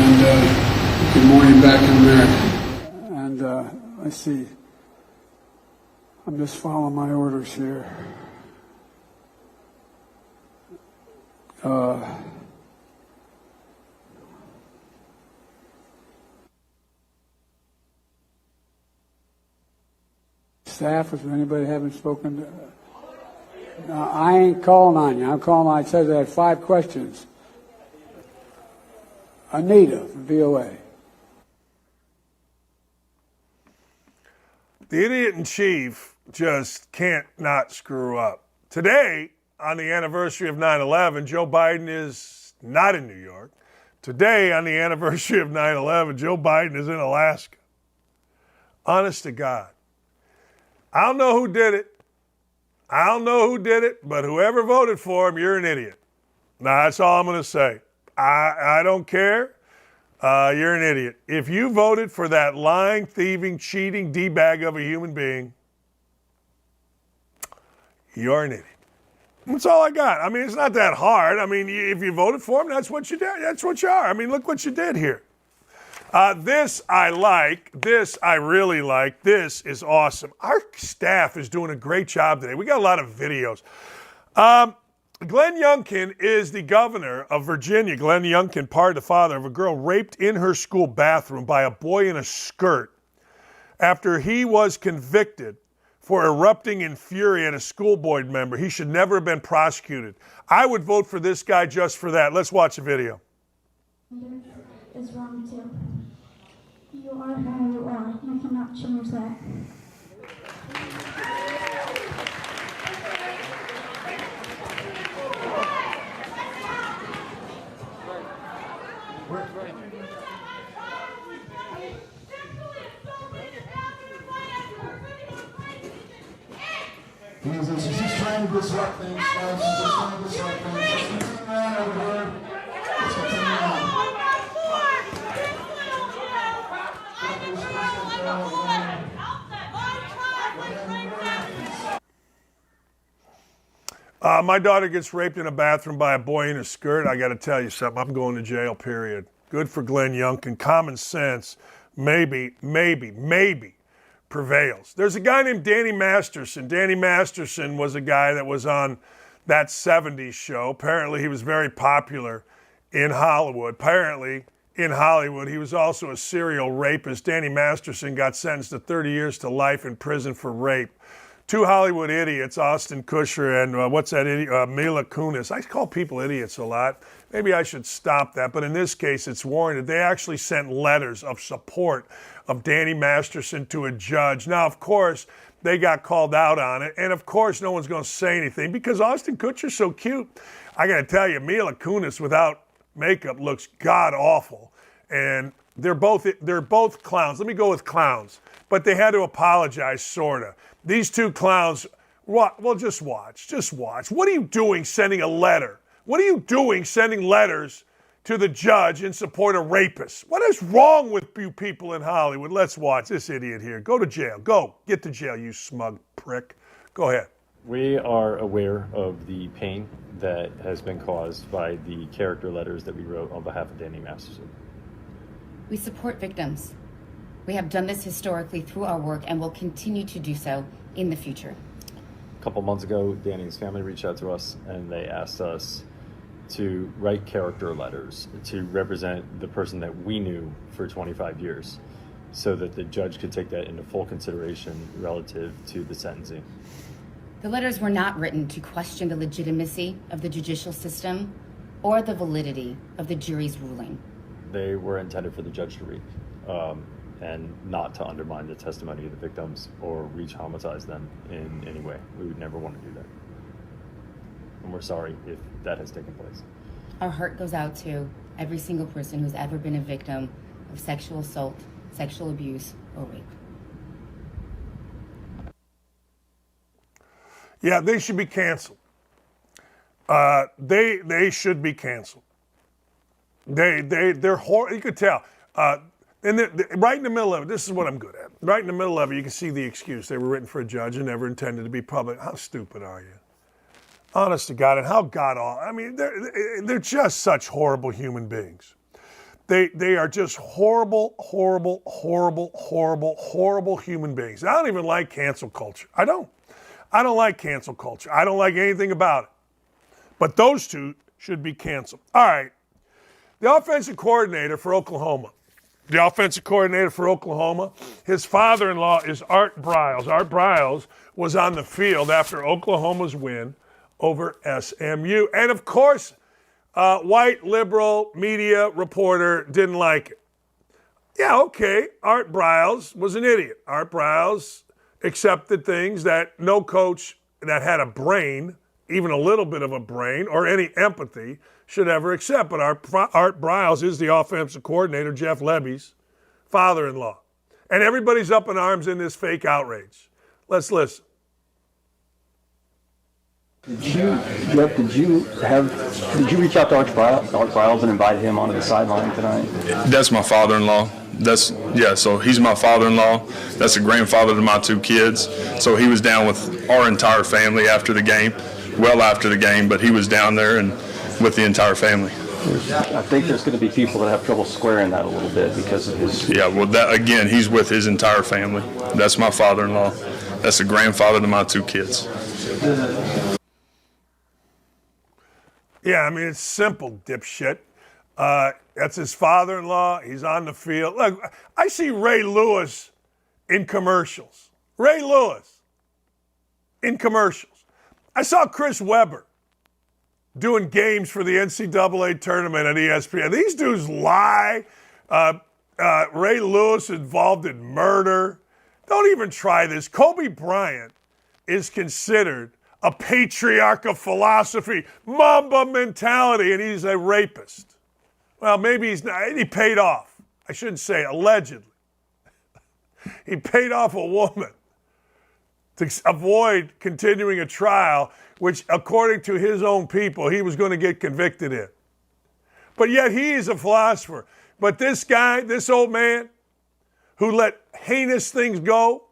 Speaker 9: And good morning back in America. And let's see, I'm just following my orders here. Staff, is there anybody haven't spoken to? No, I ain't calling on you. I'm calling on, I said I had 5 questions. Anita from VOA.
Speaker 1: The idiot in chief just can't not screw up. Today, on the anniversary of 9/11, Joe Biden is not in New York. Today, on the anniversary of 9/11, Joe Biden is in Alaska. Honest to God. I don't know who did it. But whoever voted for him, you're an idiot. Now, that's all I'm going to say. I don't care. You're an idiot. If you voted for that lying, thieving, cheating D-bag of a human being, you're an idiot. That's all I got. I mean, it's not that hard. I mean, if you voted for him, that's what you did. That's what you are. I mean, look what you did here. This I like. This I really like. This is awesome. Our staff is doing a great job today. We got a lot of videos. Glenn Youngkin is the governor of Virginia. Glenn Youngkin, the father of a girl raped in her school bathroom by a boy in a skirt after he was convicted for erupting in fury at a school board member. He should never have been prosecuted. I would vote for this guy just for that. Let's watch the video.
Speaker 10: Is wrong too. You are who you are. You cannot change that.
Speaker 11: She's trying to disrupt things. She's trying to disrupt things. Let's continue on over here. Let's continue on.
Speaker 1: My daughter gets raped in a bathroom by a boy in a skirt. I got to tell you something. I'm going to jail, period. Good for Glenn Youngkin. Common sense, maybe prevails. There's a guy named Danny Masterson. Danny Masterson was a guy that was on that 70s show. Apparently, he was very popular in Hollywood. Apparently, in Hollywood, he was also a serial rapist. Danny Masterson got sentenced to 30 years to life in prison for rape. two Hollywood idiots, Austin Kutcher and what's that idiot, Mila Kunis. I call people idiots a lot. Maybe I should stop that, but in this case, it's warranted. They actually sent letters of support of Danny Masterson to a judge. Now, of course, they got called out on it, and of course, no one's going to say anything because Austin Kutcher's so cute. I got to tell you, Mila Kunis without makeup looks god-awful, and they're both clowns. Let me go with clowns, but they had to apologize, sort of. These two clowns, well, just watch. What are you doing sending a letter? What are you doing sending letters to the judge in support of rapists? What is wrong with you people in Hollywood? Let's watch this idiot here. Go to jail. Go. Get to jail, you smug prick. Go ahead.
Speaker 12: We are aware of the pain that has been caused by the character letters that we wrote on behalf of Danny Masterson.
Speaker 13: We support victims. We have done this historically through our work and will continue to do so in the future.
Speaker 12: A couple months ago, Danny's family reached out to us and they asked us to write character letters to represent the person that we knew for 25 years so that the judge could take that into full consideration relative to the sentencing.
Speaker 13: The letters were not written to question the legitimacy of the judicial system or the validity of the jury's ruling.
Speaker 12: They were intended for the judge to read and not to undermine the testimony of the victims or re-traumatize them in any way. We would never want to do that. And we're sorry if that has taken place.
Speaker 13: Our heart goes out to every single person who's ever been a victim of sexual assault, sexual abuse, or rape.
Speaker 1: Yeah, they should be canceled. They should be canceled. They're horrible. You could tell. And right in the middle of it, this is what I'm good at. Right in the middle of it, you can see the excuse. They were written for a judge and never intended to be public. How stupid are you? Honest to God, and how god-awful. I mean, they're just such horrible human beings. They are just horrible human beings. I don't even like cancel culture. I don't like cancel culture. I don't like anything about it. But those two should be canceled. All right. The offensive coordinator for Oklahoma. His father-in-law is Art Briles. Art Briles was on the field after Oklahoma's win over SMU. And of course, white liberal media reporter didn't like it. Yeah, okay, Art Briles was an idiot. Art Briles accepted things that no coach that had a brain, even a little bit of a brain, or any empathy should ever accept. But Art Briles is the offensive coordinator, Jeff Lebby's father-in-law. And everybody's up in arms in this fake outrage. Let's listen.
Speaker 14: Did you reach out to Art Briles and invite him onto the sideline tonight?
Speaker 15: That's my father-in-law. So he's my father-in-law. That's the grandfather to my two kids. So he was down with our entire family after the game, well after the game, but he was down there and with the entire family.
Speaker 14: I think there's going to be people that have trouble squaring that a little bit because of his...
Speaker 15: Yeah, well, that again, he's with his entire family. That's my father-in-law. That's the grandfather to my two kids.
Speaker 1: Yeah, I mean, it's simple, dipshit. That's his father-in-law. He's on the field. Look, I see Ray Lewis in commercials. Ray Lewis in commercials. I saw Chris Webber doing games for the NCAA tournament at ESPN. These dudes lie. Ray Lewis involved in murder. Don't even try this. Kobe Bryant is considered a patriarch of philosophy, Mamba mentality, and he's a rapist. Well, maybe he's not. He paid off. I shouldn't say allegedly. He paid off a woman to avoid continuing a trial, which, according to his own people, he was going to get convicted in. But yet he is a philosopher. But this guy, this old man, who let heinous things go,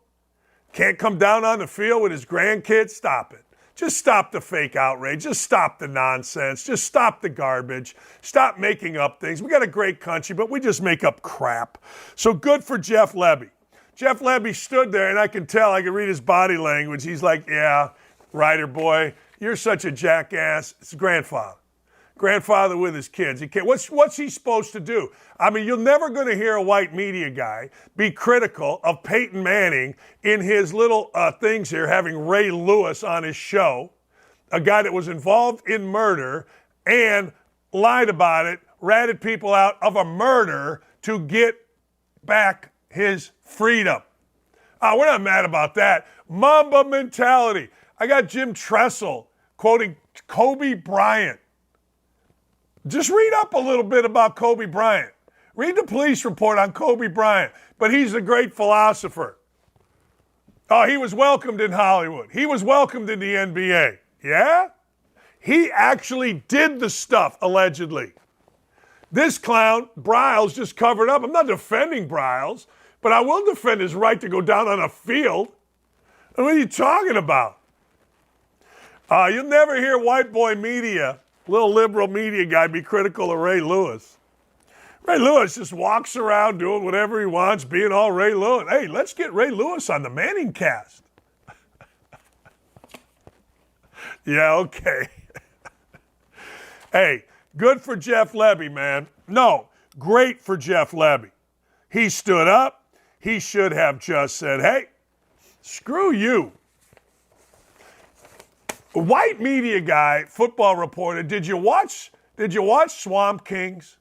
Speaker 1: can't come down on the field with his grandkids? Stop it. Just stop the fake outrage. Just stop the nonsense. Just stop the garbage. Stop making up things. We got a great country, but we just make up crap. So good for Jeff Lebby. Jeff Lebby stood there, and I can read his body language. He's like, yeah, Ryder boy, you're such a jackass. It's grandfather. grandfather with his kids. He can't. What's he supposed to do? I mean, you're never going to hear a white media guy be critical of Peyton Manning in his little things here, having Ray Lewis on his show, a guy that was involved in murder and lied about it, ratted people out of a murder to get back his freedom. We're not mad about that. Mamba mentality. I got Jim Tressel quoting Kobe Bryant. Just read up a little bit about Kobe Bryant. Read the police report on Kobe Bryant. But he's a great philosopher. Oh, he was welcomed in Hollywood. He was welcomed in the NBA. Yeah? He actually did the stuff, allegedly. This clown, Bryles, just covered up. I'm not defending Bryles, but I will defend his right to go down on a field. And what are you talking about? You'll never hear white boy media, little liberal media guy, be critical of Ray Lewis. Ray Lewis just walks around doing whatever he wants, being all Ray Lewis. Hey, let's get Ray Lewis on the Manning cast. Yeah, okay. Hey, good for Jeff Lebby, man. No, great for Jeff Lebby. He stood up. He should have just said, hey, screw you. A white media guy, football reporter, did you watch Swamp Kings?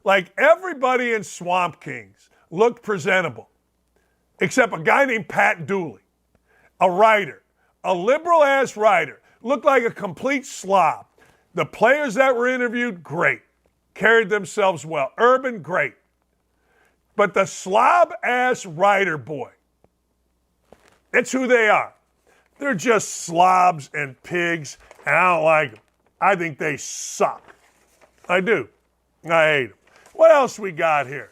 Speaker 1: Like, everybody in Swamp Kings looked presentable, except a guy named Pat Dooley, a writer, a liberal-ass writer, looked like a complete slob. The players that were interviewed, great. Carried themselves well. Urban, great. But the slob-ass writer boy, that's who they are. They're just slobs and pigs, and I don't like them. I think they suck. I do. I hate them. What else we got here?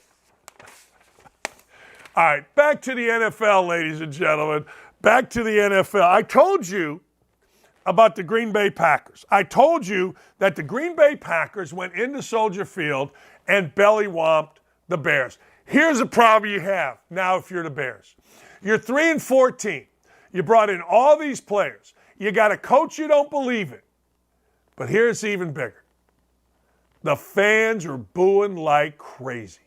Speaker 1: All right, back to the NFL, ladies and gentlemen. Back to the NFL. I told you about the Green Bay Packers. I told you that the Green Bay Packers went into Soldier Field and belly-whomped the Bears. Here's a problem you have now if you're the Bears. You're 3-14. You brought in all these players. You got a coach you don't believe in. But here's even bigger. The fans are booing like crazy.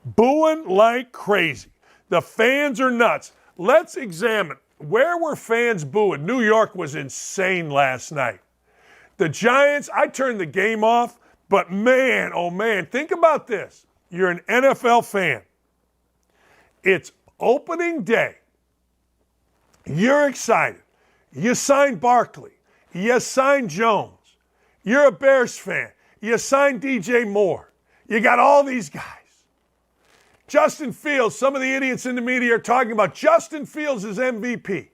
Speaker 1: Booing like crazy. The fans are nuts. Let's examine. Where were fans booing? New York was insane last night. The Giants, I turned the game off, but man, oh man, think about this. You're an NFL fan. It's opening day. You're excited. You signed Barkley. You signed Jones. You're a Bears fan. You signed DJ Moore. You got all these guys. Justin Fields, some of the idiots in the media are talking about Justin Fields as MVP.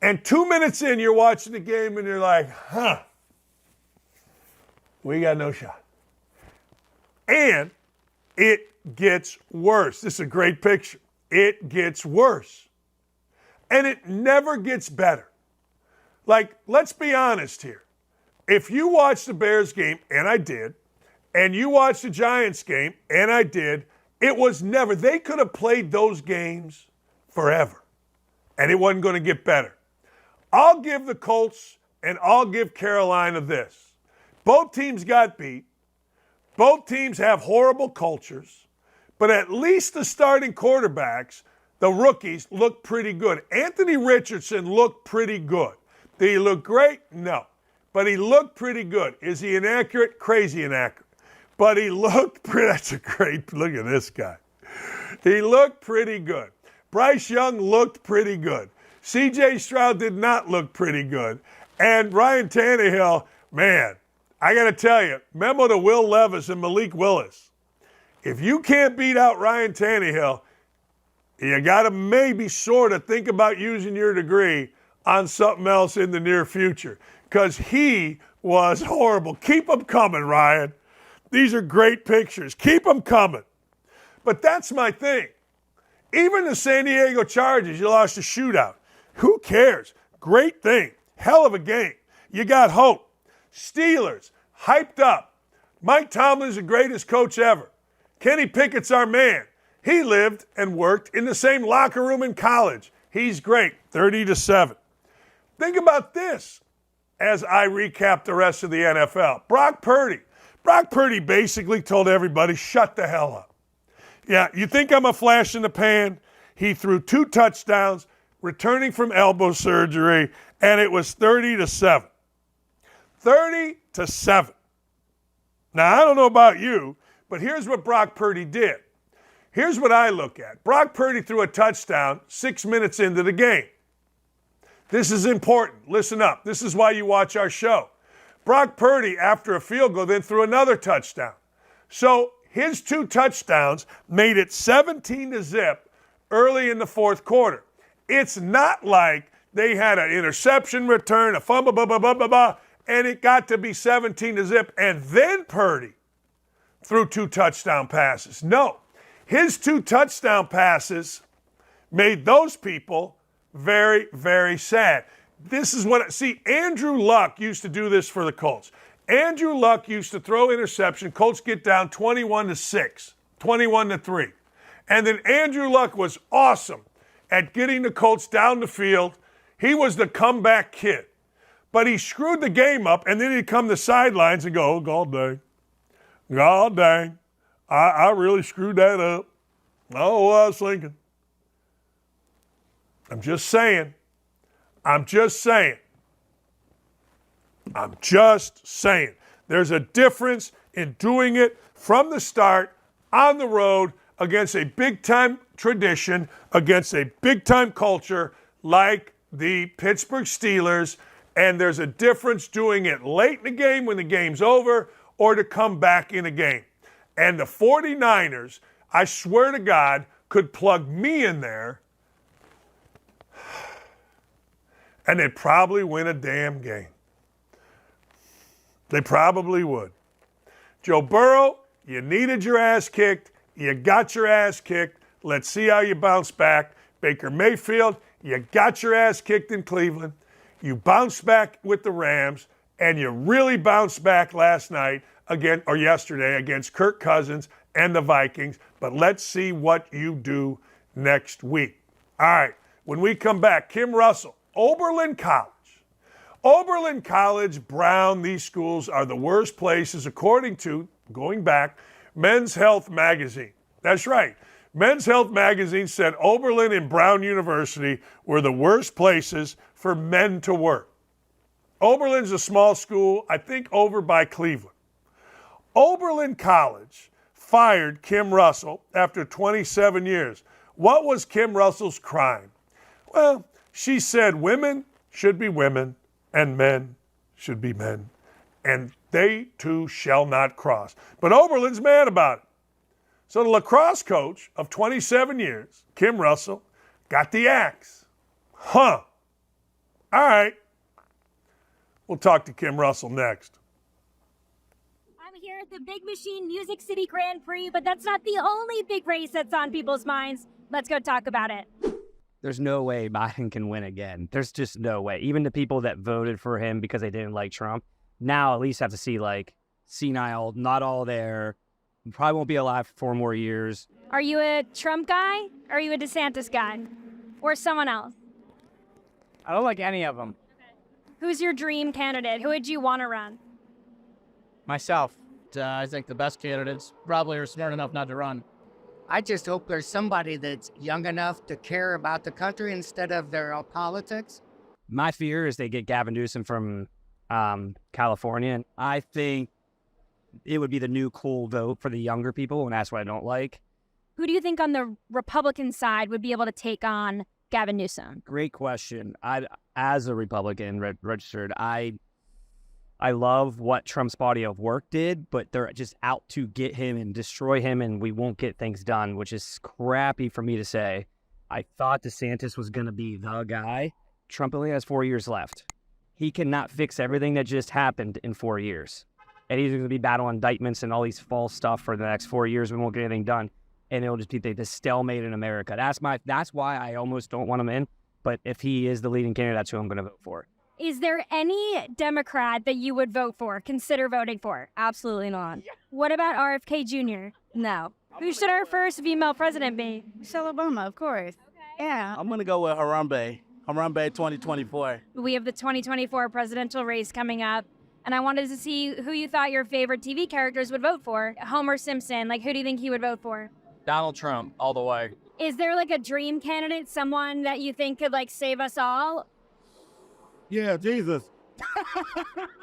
Speaker 1: And 2 minutes in, you're watching the game and you're like, we got no shot. And it gets worse. This is a great picture. It gets worse. And it never gets better. Like, let's be honest here. If you watch the Bears game, and I did, and you watch the Giants game, and I did, it was never. They could have played those games forever, and it wasn't going to get better. I'll give the Colts and I'll give Carolina this. Both teams got beat. Both teams have horrible cultures, but at least the starting quarterbacks, the rookies, look pretty good. Anthony Richardson looked pretty good. Did he look great? No. But he looked pretty good. Is he inaccurate? Crazy inaccurate. But he looked pretty, that's a great, look at this guy. He looked pretty good. Bryce Young looked pretty good. C.J. Stroud did not look pretty good. And Ryan Tannehill, man, I got to tell you, memo to Will Levis and Malik Willis. If you can't beat out Ryan Tannehill, you got to maybe sort of think about using your degree on something else in the near future. Because he was horrible. Keep them coming, Ryan. These are great pictures. Keep them coming. But that's my thing. Even the San Diego Chargers, you lost a shootout. Who cares? Great thing. Hell of a game. You got hope. Steelers, hyped up. Mike Tomlin's the greatest coach ever. Kenny Pickett's our man. He lived and worked in the same locker room in college. He's great. 30-7. Think about this. as I recap the rest of the NFL. Brock Purdy. Brock Purdy basically told everybody, shut the hell up. Yeah, you think I'm a flash in the pan? He threw 2 touchdowns, returning from elbow surgery, and it was 30-7. 30-7. Now, I don't know about you, but here's what Brock Purdy did. Here's what I look at. Brock Purdy threw a touchdown 6 minutes into the game. This is important. Listen up. This is why you watch our show. Brock Purdy, after a field goal, then threw another touchdown. So his 2 touchdowns made it 17-0 early in the fourth quarter. It's not like they had an interception return, a fumble, and it got to be 17-0, and then Purdy threw 2 touchdown passes. No, his 2 touchdown passes made those people very, very sad. This is what, see, Andrew Luck used to do this for the Colts. Andrew Luck used to throw interception. Colts get down 21-6, 21-3. And then Andrew Luck was awesome at getting the Colts down the field. He was the comeback kid. But he screwed the game up, and then he'd come to the sidelines and go, oh, God dang. God dang. I really screwed that up. Oh, what I was thinking. I'm just saying. I'm just saying. There's a difference in doing it from the start on the road against a big-time tradition, against a big-time culture like the Pittsburgh Steelers, and there's a difference doing it late in the game when the game's over or to come back in a game. And the 49ers, I swear to God, could plug me in there and they'd probably win a damn game. They probably would. Joe Burrow, you needed your ass kicked. You got your ass kicked. Let's see how you bounce back. Baker Mayfield, you got your ass kicked in Cleveland. You bounced back with the Rams, and you really bounced back last night or yesterday against Kirk Cousins and the Vikings. But let's see what you do next week. All right, when we come back, Kim Russell, Oberlin College. Oberlin College, Brown, these schools are the worst places according to, going back, Men's Health Magazine. That's right. Men's Health Magazine said Oberlin and Brown University were the worst places for men to work. Oberlin's a small school, I think over by Cleveland. Oberlin College fired Kim Russell after 27 years. What was Kim Russell's crime? Well, she said women should be women and men should be men, and they two shall not cross. But Oberlin's mad about it. So the lacrosse coach of 27 years, Kim Russell, got the axe. All right. We'll talk to Kim Russell next.
Speaker 16: I'm here at the Big Machine Music City Grand Prix, but that's not the only big race that's on people's minds. Let's go talk about it.
Speaker 17: There's no way Biden can win again. There's just no way. Even the people that voted for him because they didn't like Trump, now at least have to see, like, senile, not all there, probably won't be alive for 4 more years.
Speaker 16: Are you a Trump guy? Or are you a DeSantis guy? Or someone else?
Speaker 18: I don't like any of them.
Speaker 16: Who's your dream candidate? Who would you want to run?
Speaker 18: Myself. I think the best candidates probably are smart enough not to run.
Speaker 19: I just hope there's somebody that's young enough to care about the country instead of their politics.
Speaker 17: My fear is they get Gavin Newsom from California. And I think it would be the new cool vote for the younger people, and that's what I don't like.
Speaker 16: Who do you think on the Republican side would be able to take on Gavin Newsom?
Speaker 17: Great question. As a Republican registered, I love what Trump's body of work did, but they're just out to get him and destroy him, and we won't get things done, which is crappy for me to say. I thought DeSantis was going to be the guy. Trump only has 4 years left. He cannot fix everything that just happened in 4 years. And he's going to be battling indictments and all these false stuff for the next 4 years. We won't get anything done. And it'll just be the stalemate in America. That's why I almost don't want him in. But if he is the leading candidate, that's who I'm going to vote for.
Speaker 16: Is there any Democrat that you would vote for, consider voting for?
Speaker 20: Absolutely not.
Speaker 16: What about RFK Jr.?
Speaker 20: No.
Speaker 16: Who should our first female president be?
Speaker 20: Michelle Obama, of course.
Speaker 16: Okay.
Speaker 20: Yeah.
Speaker 18: I'm going to go with Harambe.
Speaker 20: Harambe 2024.
Speaker 16: We have the 2024 presidential race coming up, and I wanted to see who you thought your favorite TV characters would vote for. Homer Simpson, like who do you think he would vote for?
Speaker 20: Donald Trump, all the way.
Speaker 16: Is there like a dream candidate, someone that you think could like save us all?
Speaker 20: Yeah, Jesus.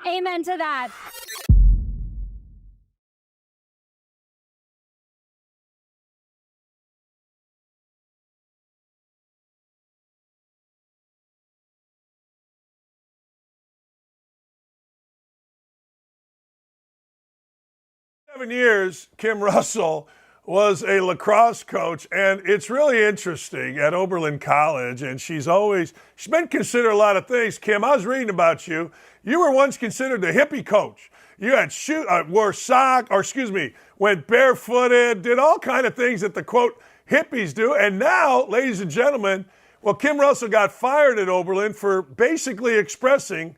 Speaker 16: Amen to that.
Speaker 1: 7 years, Kim Russell was a lacrosse coach, and it's really interesting at Oberlin College, and she's been considered a lot of things. Kim, I was reading about you. You were once considered the hippie coach. You had went barefooted, did all kind of things that the, quote, hippies do, and now, ladies and gentlemen, well, Kim Russell got fired at Oberlin for basically expressing,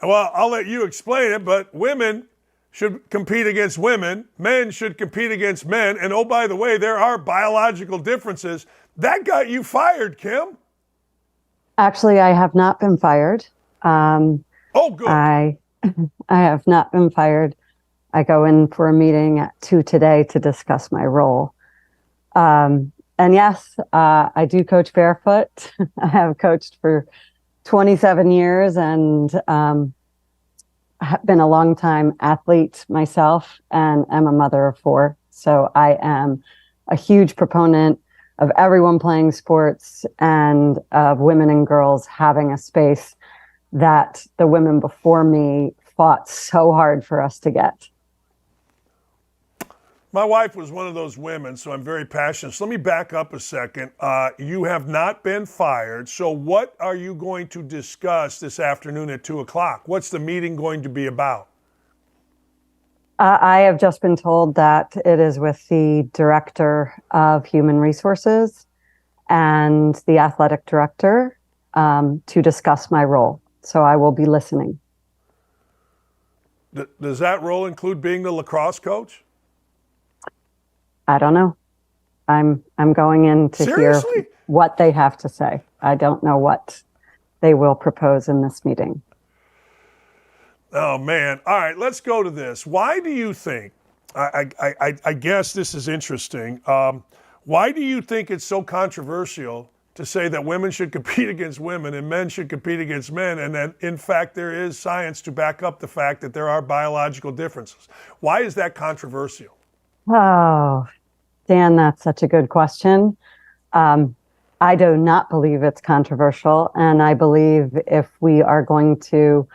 Speaker 1: well, I'll let you explain it, but women should compete against women, men should compete against men, and oh, by the way, there are biological differences. That got you fired, Kim.
Speaker 21: Actually, I have not been fired.
Speaker 1: Oh, good.
Speaker 21: I have not been fired. I go in for a meeting at 2 today to discuss my role. And yes, I do coach barefoot. I have coached for 27 years and have been a long-time athlete myself and am a mother of 4. So I am a huge proponent of everyone playing sports and of women and girls having a space that the women before me fought so hard for us to get.
Speaker 1: My wife was one of those women, so I'm very passionate. So let me back up a second. You have not been fired. So what are you going to discuss this afternoon at 2 o'clock? What's the meeting going to be about?
Speaker 21: I have just been told that it is with the Director of Human Resources and the Athletic Director to discuss my role. So I will be listening.
Speaker 1: Does that role include being the lacrosse coach?
Speaker 21: I don't know. I'm going in to hear what they have to say. I don't know what they will propose in this meeting.
Speaker 1: Oh, man. All right, let's go to this. Why do you think, I guess this is interesting, why do you think it's so controversial to say that women should compete against women and men should compete against men, and that, in fact, there is science to back up the fact that there are biological differences? Why is that controversial?
Speaker 21: Oh, Dan, that's such a good question. I do not believe it's controversial, and I believe if we are going to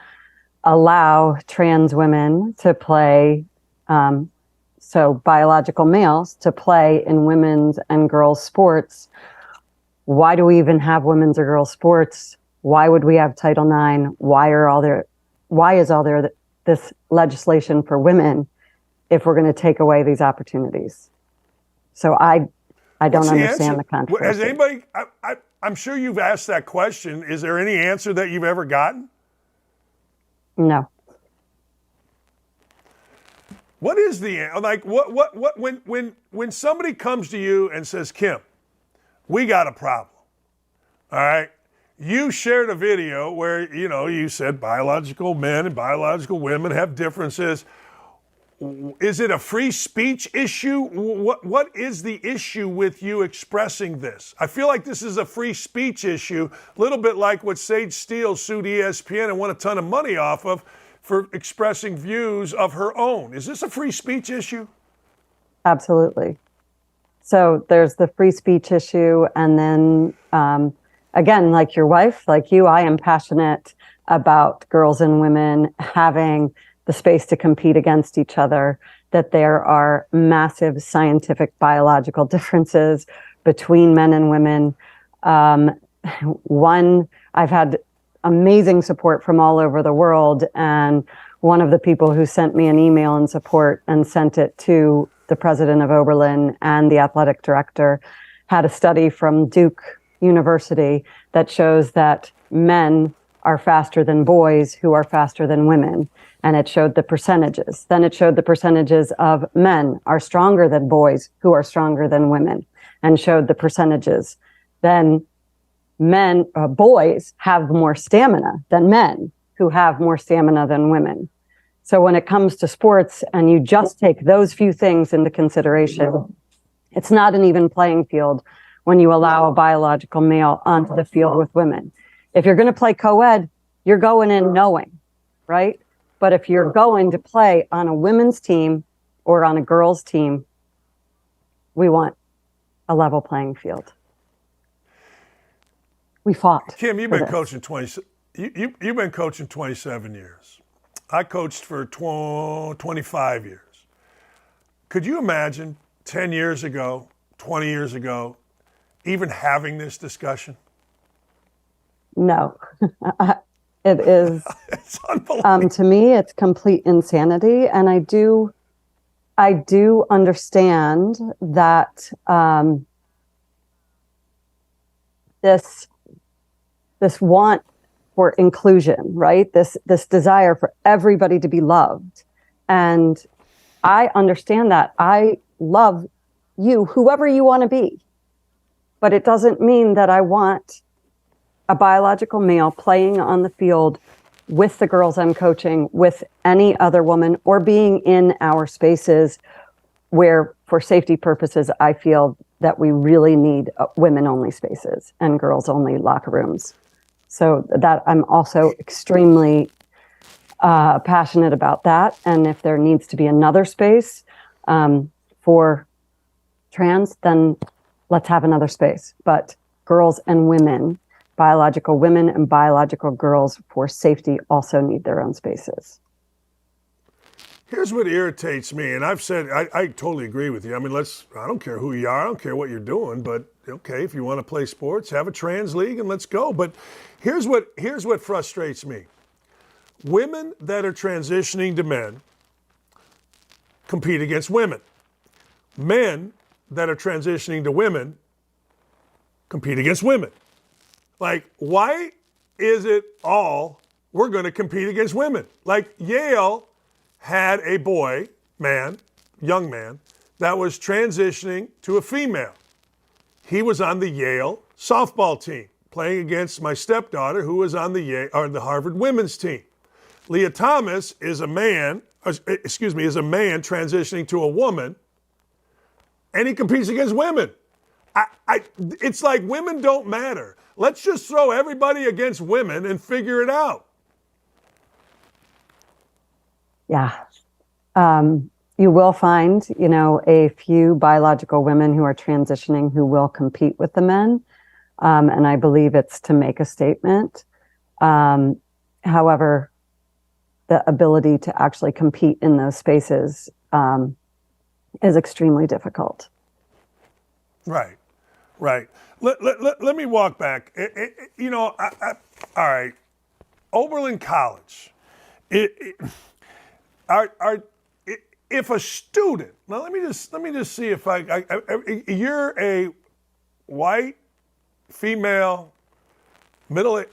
Speaker 21: allow trans women to play, so biological males to play in women's and girls' sports, why do we even have women's or girls' sports? Why would we have Title IX? Why is all there this legislation for women if we're going to take away these opportunities? So I don't understand the controversy.
Speaker 1: Has anybody, I'm sure you've asked that question. Is there any answer that you've ever gotten?
Speaker 21: No.
Speaker 1: What is the, like, when somebody comes to you and says, Kim, we got a problem, all right? You shared a video where, you said biological men and biological women have differences. Is it a free speech issue? What is the issue with you expressing this? I feel like this is a free speech issue, a little bit like what Sage Steele sued ESPN and won a ton of money off of for expressing views of her own. Is this a free speech issue?
Speaker 21: Absolutely. So there's the free speech issue. And then, again, like your wife, like you, I am passionate about girls and women having the space to compete against each other, that there are massive scientific biological differences between men and women. I've had amazing support from all over the world. And one of the people who sent me an email in support and sent it to the president of Oberlin and the athletic director had a study from Duke University that shows that men are faster than boys who are faster than women. And it showed the percentages. Then it showed the percentages of men are stronger than boys who are stronger than women, and showed the percentages. Then boys have more stamina than men, who have more stamina than women. So when it comes to sports and you just take those few things into consideration, it's not an even playing field when you allow a biological male onto the field with women. If you're going to play co-ed, you're going in knowing, right? But if you're going to play on a women's team or on a girls' team, we want a level playing field. We fought.
Speaker 1: Kim, you've been coaching 20. You've been coaching 27 years. I coached for 25 years. Could you imagine 10 years ago, 20 years ago, even having this discussion?
Speaker 21: No. It is,
Speaker 1: it's unbelievable.
Speaker 21: To me, it's complete insanity. And I do understand that this want for inclusion, right? This desire for everybody to be loved. And I understand that. I love you, whoever you want to be. But it doesn't mean that I want a biological male playing on the field with the girls I'm coaching, with any other woman, or being in our spaces where, for safety purposes, I feel that we really need women-only spaces and girls-only locker rooms. So that I'm also extremely passionate about that. And if there needs to be another space for trans, then let's have another space. But girls and women, biological women and biological girls for safety also need their own spaces.
Speaker 1: Here's what irritates me, and I've said, I totally agree with you. I mean, I don't care who you are, I don't care what you're doing, but okay, if you want to play sports, have a trans league and let's go. But here's what frustrates me. Women that are transitioning to men compete against women. Men that are transitioning to women compete against women. Like, why is it all we're going to compete against women? Like, Yale had a young man, that was transitioning to a female. He was on the Yale softball team, playing against my stepdaughter, who was on the Harvard women's team. Leah Thomas is a man transitioning to a woman, and he competes against women. It's like women don't matter. Let's just throw everybody against women and figure it out.
Speaker 21: Yeah. You will find, a few biological women who are transitioning who will compete with the men. And I believe it's to make a statement. However, the ability to actually compete in those spaces is extremely difficult.
Speaker 1: Right. Let me walk back. All right. Oberlin College. If a student, now let me just see if you're a white, female, middle,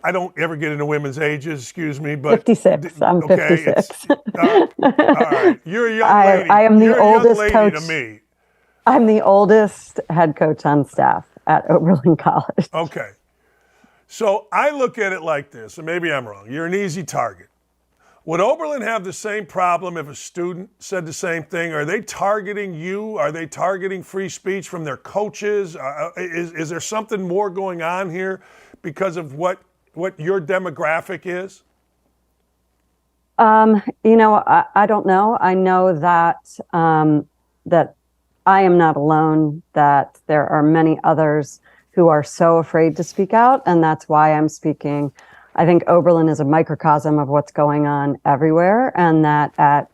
Speaker 1: I don't ever get into women's ages, excuse me, but
Speaker 21: 56. I'm 56.
Speaker 1: All right. You're a young lady.
Speaker 21: I am the oldest coach
Speaker 1: to me.
Speaker 21: I'm the oldest head coach on staff at Oberlin College.
Speaker 1: Okay. So I look at it like this, and maybe I'm wrong. You're an easy target. Would Oberlin have the same problem if a student said the same thing? Are they targeting you? Are they targeting free speech from their coaches? Is there something more going on here because of what your demographic is?
Speaker 21: I don't know. I know that that I am not alone, that there are many others who are so afraid to speak out, and that's why I'm speaking. I think Oberlin is a microcosm of what's going on everywhere, and that at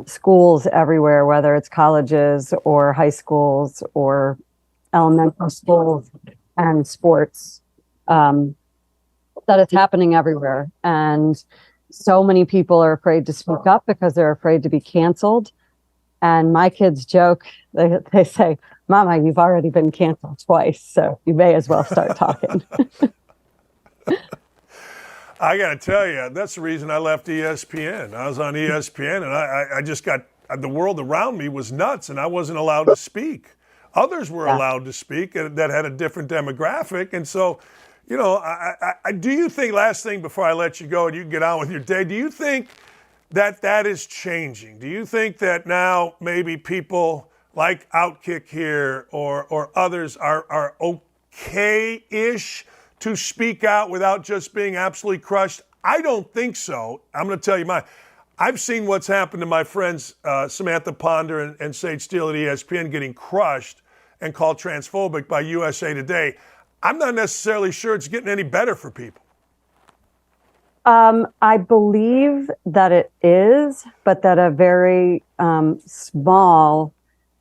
Speaker 21: schools everywhere, whether it's colleges or high schools or elementary schools and sports, that it's happening everywhere. And so many people are afraid to speak up because they're afraid to be canceled. And my kids joke, they say, "Mama, you've already been canceled twice, so you may as well start talking."
Speaker 1: I got to tell you, that's the reason I left ESPN. I was on ESPN, and I just got, the world around me was nuts, and I wasn't allowed to speak. Others were allowed to speak that had a different demographic. And so, you know, I do you think, last thing before I let you go and you can get on with your day, do you think that is changing? Do you think that now maybe people like OutKick here or others are okay-ish to speak out without just being absolutely crushed? I don't think so. I'm going to tell you mine. I've seen what's happened to my friends Samantha Ponder and Sage Steele at ESPN getting crushed and called transphobic by USA Today. I'm not necessarily sure it's getting any better for people.
Speaker 21: I believe that it is, but that a very small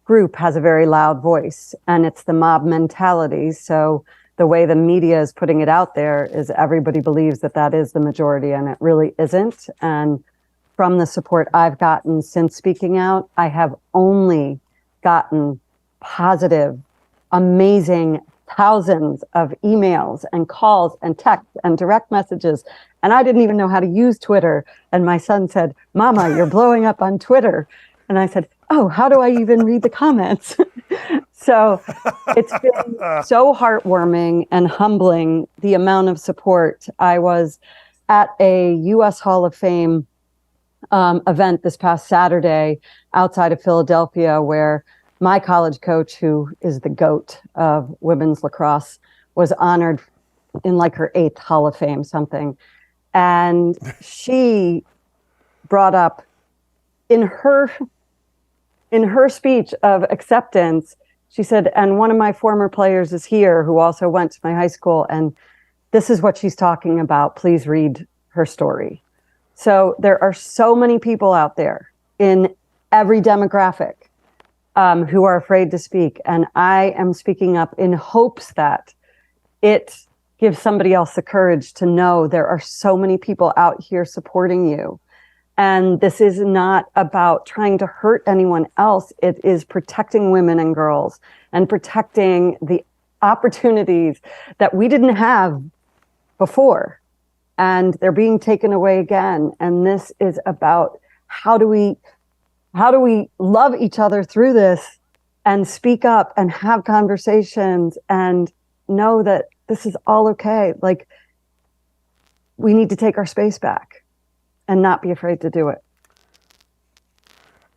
Speaker 21: group has a very loud voice, and it's the mob mentality. So the way the media is putting it out there is everybody believes that that is the majority, and it really isn't. And from the support I've gotten since speaking out, I have only gotten positive, amazing thousands of emails and calls and texts and direct messages. And I didn't even know how to use Twitter. And my son said, "Mama, you're blowing up on Twitter." And I said, "Oh, how do I even read the comments?" So it's been so heartwarming and humbling, the amount of support. I was at a U.S. Hall of Fame event this past Saturday outside of Philadelphia, where my college coach, who is the GOAT of women's lacrosse, was honored in like her 8th Hall of Fame something. And she brought up in her speech of acceptance, she said, "And one of my former players is here who also went to my high school, and this is what she's talking about. Please read her story." So there are so many people out there in every demographic who are afraid to speak. And I am speaking up in hopes that it gives somebody else the courage to know there are so many people out here supporting you. And this is not about trying to hurt anyone else. It is protecting women and girls and protecting the opportunities that we didn't have before. And they're being taken away again. And this is about how do we love each other through this and speak up and have conversations and know that this is all okay. Like, we need to take our space back and not be afraid to do it.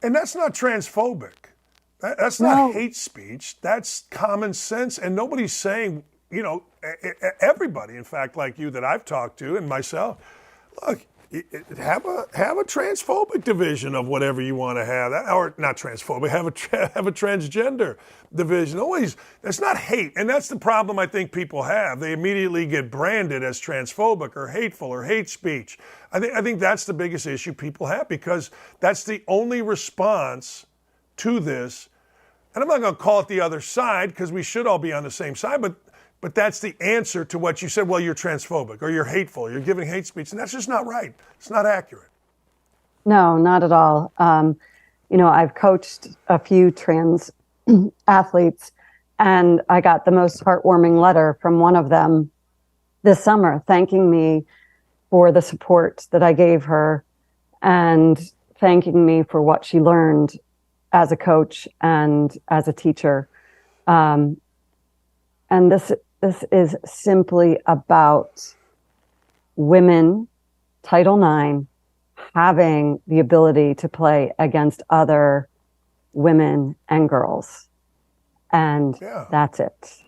Speaker 1: And that's not transphobic. That's not hate speech. That's common sense. And nobody's saying, you know, everybody, in fact, like you that I've talked to and myself, look, have a transphobic division of whatever you want to have, or not transphobic, have a transgender division. Always, that's not hate, and that's the problem I think people have. They immediately get branded as transphobic or hateful or hate speech. I think that's the biggest issue people have, because that's the only response to this. And I'm not going to call it the other side, because we should all be on the same side, but that's the answer to what you said. Well, you're transphobic, or you're hateful, or you're giving hate speech, and that's just not right. It's not accurate.
Speaker 21: No, not at all. You know, I've coached a few trans athletes, and I got the most heartwarming letter from one of them this summer, thanking me for the support that I gave her and thanking me for what she learned as a coach and as a teacher. And this is simply about women, Title IX, having the ability to play against other women and girls. And that's it.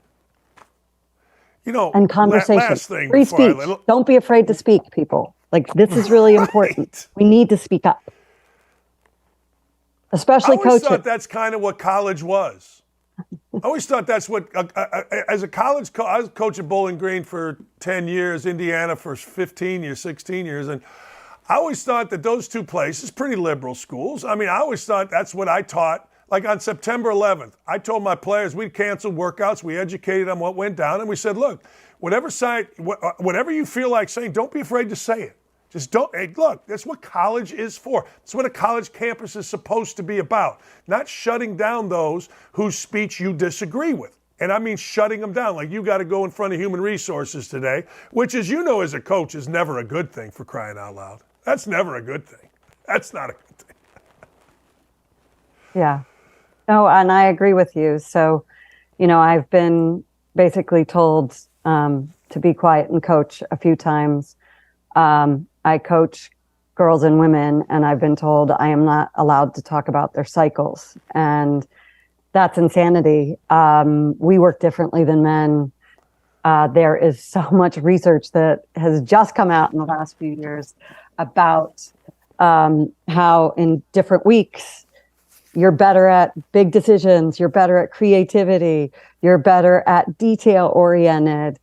Speaker 1: You know,
Speaker 21: and conversation.
Speaker 1: Last thing
Speaker 21: Free speech. Don't be afraid to speak, people. Like, this is really important. We need to speak up. Especially coaches. I always
Speaker 1: thought that's kind of what college was. I always thought that's what, as a college coach, I was coaching Bowling Green for 10 years, Indiana for 15 years, 16 years. And I always thought that those two places, pretty liberal schools, I mean, I always thought that's what I taught. Like on September 11th, I told my players we'd canceled workouts. We educated them what went down. And we said, look, whatever you feel like saying, don't be afraid to say it. Just don't, hey, look, that's what college is for. It's what a college campus is supposed to be about. Not shutting down those whose speech you disagree with. And I mean shutting them down. Like, you got to go in front of human resources today, which, as you know, as a coach, is never a good thing, for crying out loud. That's never a good thing. That's not a good thing.
Speaker 21: Yeah. No, and I agree with you. So, I've been basically told to be quiet and coach a few times. I coach girls and women, and I've been told I am not allowed to talk about their cycles. And that's insanity. We work differently than men. There is so much research that has just come out in the last few years about how in different weeks, you're better at big decisions, you're better at creativity, you're better at detail oriented,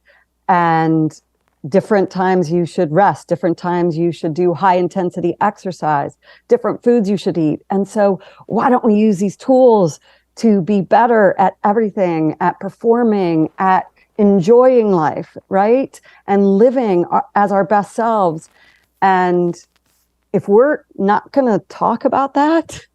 Speaker 21: and different times you should rest, different times you should do high intensity exercise, different foods you should eat. And so why don't we use these tools to be better at everything, at performing, at enjoying life, right? And living as our best selves. And if we're not going to talk about that,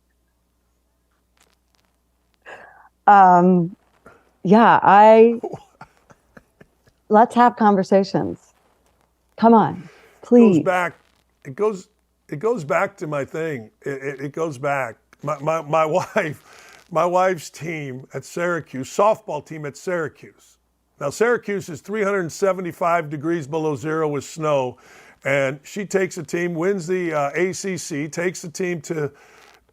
Speaker 21: let's have conversations. Come on, please.
Speaker 1: It goes back to my thing. It goes back. My wife's team at Syracuse, softball team at Syracuse. Now, Syracuse is 375 degrees below zero with snow, and she takes a team, wins the ACC, takes the team to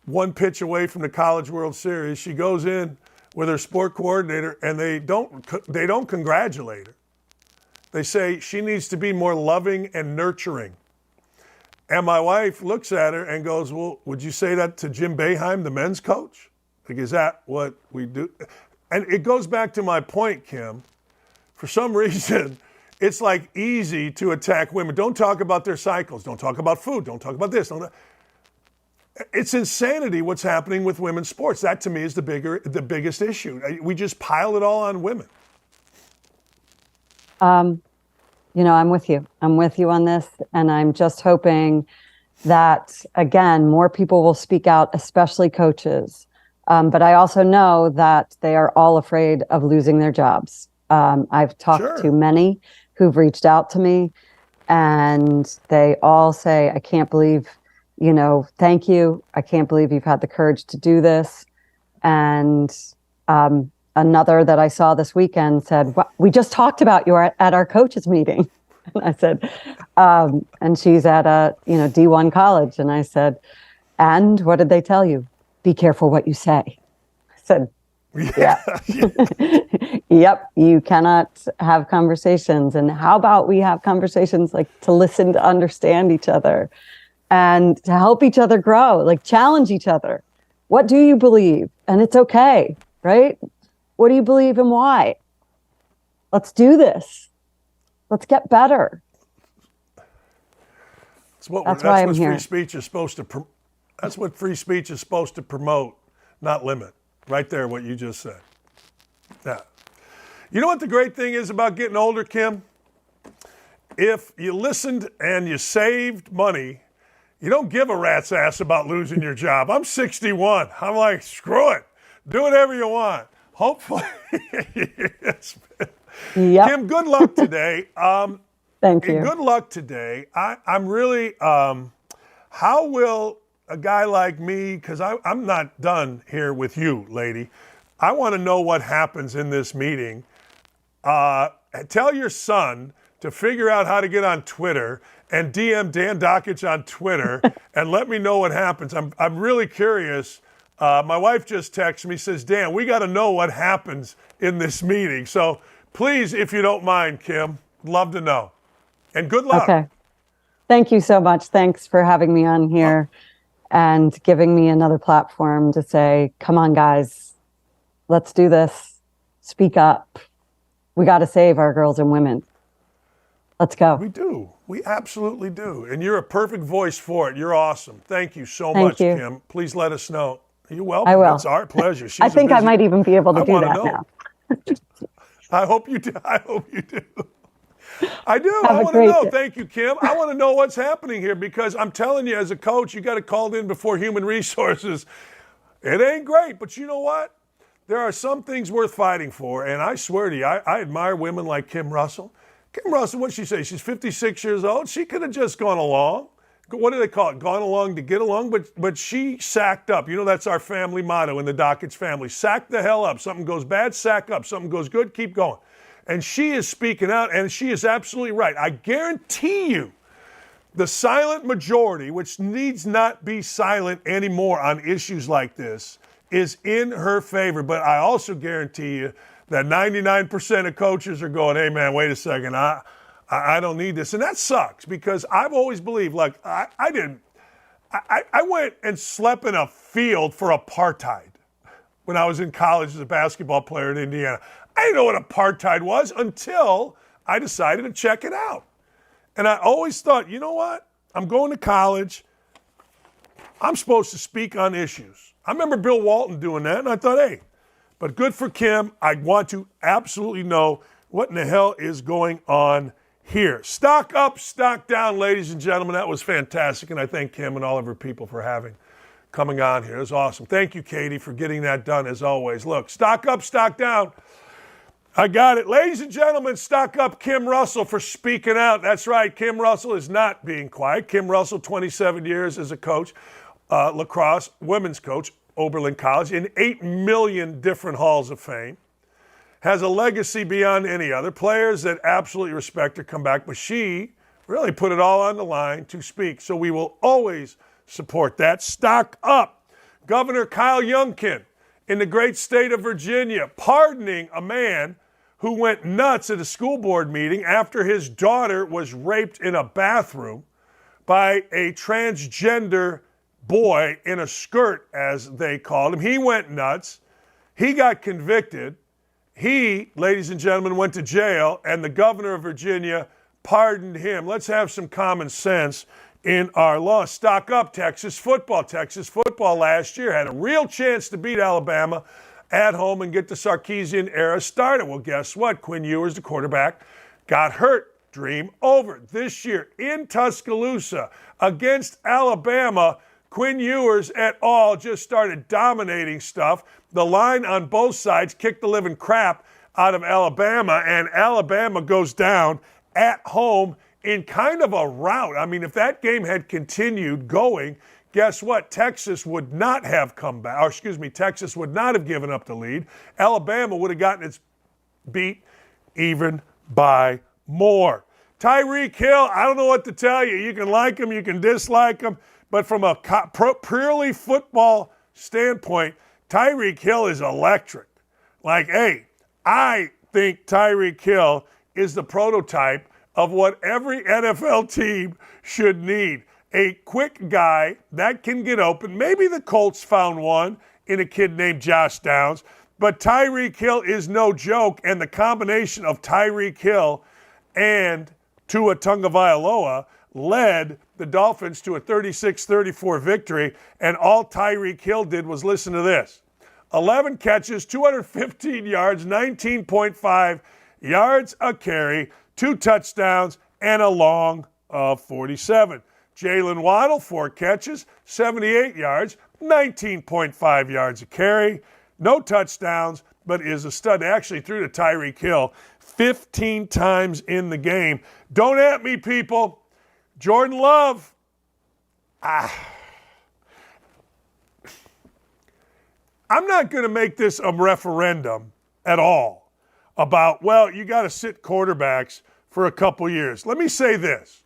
Speaker 1: one pitch away from the College World Series. She goes in with her sport coordinator, and they don't congratulate her. They say she needs to be more loving and nurturing. And my wife looks at her and goes, well, would you say that to Jim Boeheim, the men's coach? Like, is that what we do? And it goes back to my point, Kim. For some reason, it's like easy to attack women. Don't talk about their cycles. Don't talk about food. Don't talk about this. It's insanity what's happening with women's sports. That, to me, is the biggest issue. We just pile it all on women.
Speaker 21: I'm with you. I'm with you on this. And I'm just hoping that, again, more people will speak out, especially coaches. But I also know that they are all afraid of losing their jobs. I've talked to many who've reached out to me, and they all say, I can't believe, thank you. I can't believe you've had the courage to do this. And another that I saw this weekend said, we just talked about you at our coaches meeting. And I said, and she's at a D1 college. And I said, and what did they tell you? Be careful what you say. I said, yeah. Yep, you cannot have conversations. And how about we have conversations like to listen, to understand each other and to help each other grow, like challenge each other. What do you believe? And it's okay, right? What do you believe and why? Let's do this. Let's get better.
Speaker 1: That's what free speech is supposed to. That's what free speech is supposed to promote, not limit. Right there, what you just said. Yeah. You know what the great thing is about getting older, Kim? If you listened and you saved money, you don't give a rat's ass about losing your job. I'm 61. I'm like, screw it. Do whatever you want. Hopefully. Yes. Yep. Kim, good luck today.
Speaker 21: Thank you.
Speaker 1: Good luck today. I'm really, how will a guy like me, because I'm not done here with you, lady. I want to know what happens in this meeting. Tell your son to figure out how to get on Twitter and DM Dan Dakich on Twitter and let me know what happens. I'm really curious. My wife just texted me, says, Dan, we got to know what happens in this meeting. So please, if you don't mind, Kim, love to know. And good luck.
Speaker 21: Okay. Thank you so much. Thanks for having me on here and giving me another platform to say, come on, guys, let's do this. Speak up. We got to save our girls and women. Let's go.
Speaker 1: We do. We absolutely do. And you're a perfect voice for it. You're awesome. Thank you so much, Kim. Please let us know. You're welcome.
Speaker 21: I will.
Speaker 1: It's our pleasure.
Speaker 21: I think I might even be able to do that now.
Speaker 1: I hope you do. I hope you do. I do. I want to know. Thank you, Kim. I want to know what's happening here because I'm telling you, as a coach, you got to call in before human resources. It ain't great, but you know what? There are some things worth fighting for, and I swear to you, I admire women like Kim Russell. Kim Russell, what'd she say? She's 56 years old. She could have just gone what do they call it? Gone along to get along, but she sacked up. You know, that's our family motto in the Dakich family. Sack the hell up. Something goes bad, sack up. Something goes good, keep going. And she is speaking out, and she is absolutely right. I guarantee you, the silent majority, which needs not be silent anymore on issues like this, is in her favor. But I also guarantee you that 99% of coaches are going, hey, man, wait a second. I don't need this. And that sucks because I've always believed, like, I went and slept in a field for apartheid when I was in college as a basketball player in Indiana. I didn't know what apartheid was until I decided to check it out. And I always thought, you know what? I'm going to college. I'm supposed to speak on issues. I remember Bill Walton doing that, and I thought, hey, but good for Kim. I want to absolutely know what in the hell is going on here. Stock up, stock down, ladies and gentlemen. That was fantastic, and I thank Kim and all of her people for coming on here. It was awesome. Thank you, Katie, for getting that done, as always. Look, stock up, stock down. I got it. Ladies and gentlemen, stock up Kim Russell for speaking out. That's right. Kim Russell is not being quiet. Kim Russell, 27 years as a coach, lacrosse, women's coach, Oberlin College, in 8 million different halls of fame. Has a legacy beyond any other. Players that absolutely respect her come back, but she really put it all on the line to speak. So we will always support that. Stock up. Governor Kyle Youngkin in the great state of Virginia pardoning a man who went nuts at a school board meeting after his daughter was raped in a bathroom by a transgender boy in a skirt, as they called him. He went nuts. He got convicted. He, ladies and gentlemen, went to jail, and the governor of Virginia pardoned him. Let's have some common sense in our law. Stock up Texas football. Texas football last year had a real chance to beat Alabama at home and get the Sarkisian era started. Well, guess what? Quinn Ewers, the quarterback, got hurt. Dream over. This year in Tuscaloosa against Alabama, Quinn Ewers et al. Just started dominating stuff. The line on both sides kicked the living crap out of Alabama, and Alabama goes down at home in kind of a rout. I mean, if that game had continued going, guess what? Texas would not have come back. Texas would not have given up the lead. Alabama would have gotten its beat even by more. Tyreek Hill, I don't know what to tell you. You can like him, you can dislike him, but from a purely football standpoint, Tyreek Hill is electric. Like, hey, I think Tyreek Hill is the prototype of what every NFL team should need. A quick guy that can get open. Maybe the Colts found one in a kid named Josh Downs, but Tyreek Hill is no joke, and the combination of Tyreek Hill and Tua Tagovailoa led the Dolphins to a 36-34 victory, and all Tyreek Hill did was listen to this. 11 catches, 215 yards, 19.5 yards a carry, 2 touchdowns, and a long of 47. Jalen Waddle, 4 catches, 78 yards, 19.5 yards a carry, no touchdowns, but is a stud. They actually threw to Tyreek Hill 15 times in the game. Don't at me, people. Jordan Love. I'm not going to make this a referendum at all about, well, you got to sit quarterbacks for a couple years. Let me say this.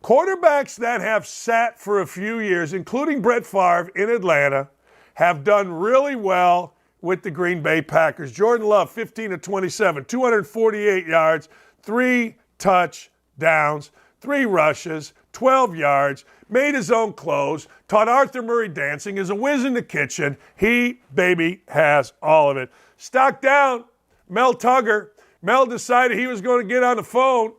Speaker 1: Quarterbacks that have sat for a few years, including Brett Favre in Atlanta, have done really well with the Green Bay Packers. Jordan Love, 15 of 27, 248 yards, 3 touchdowns, 3 rushes, 12 yards, made his own clothes, taught Arthur Murray dancing, is a whiz in the kitchen. He, baby, has all of it. Stock down, Mel Tugger. Mel decided he was going to get on the phone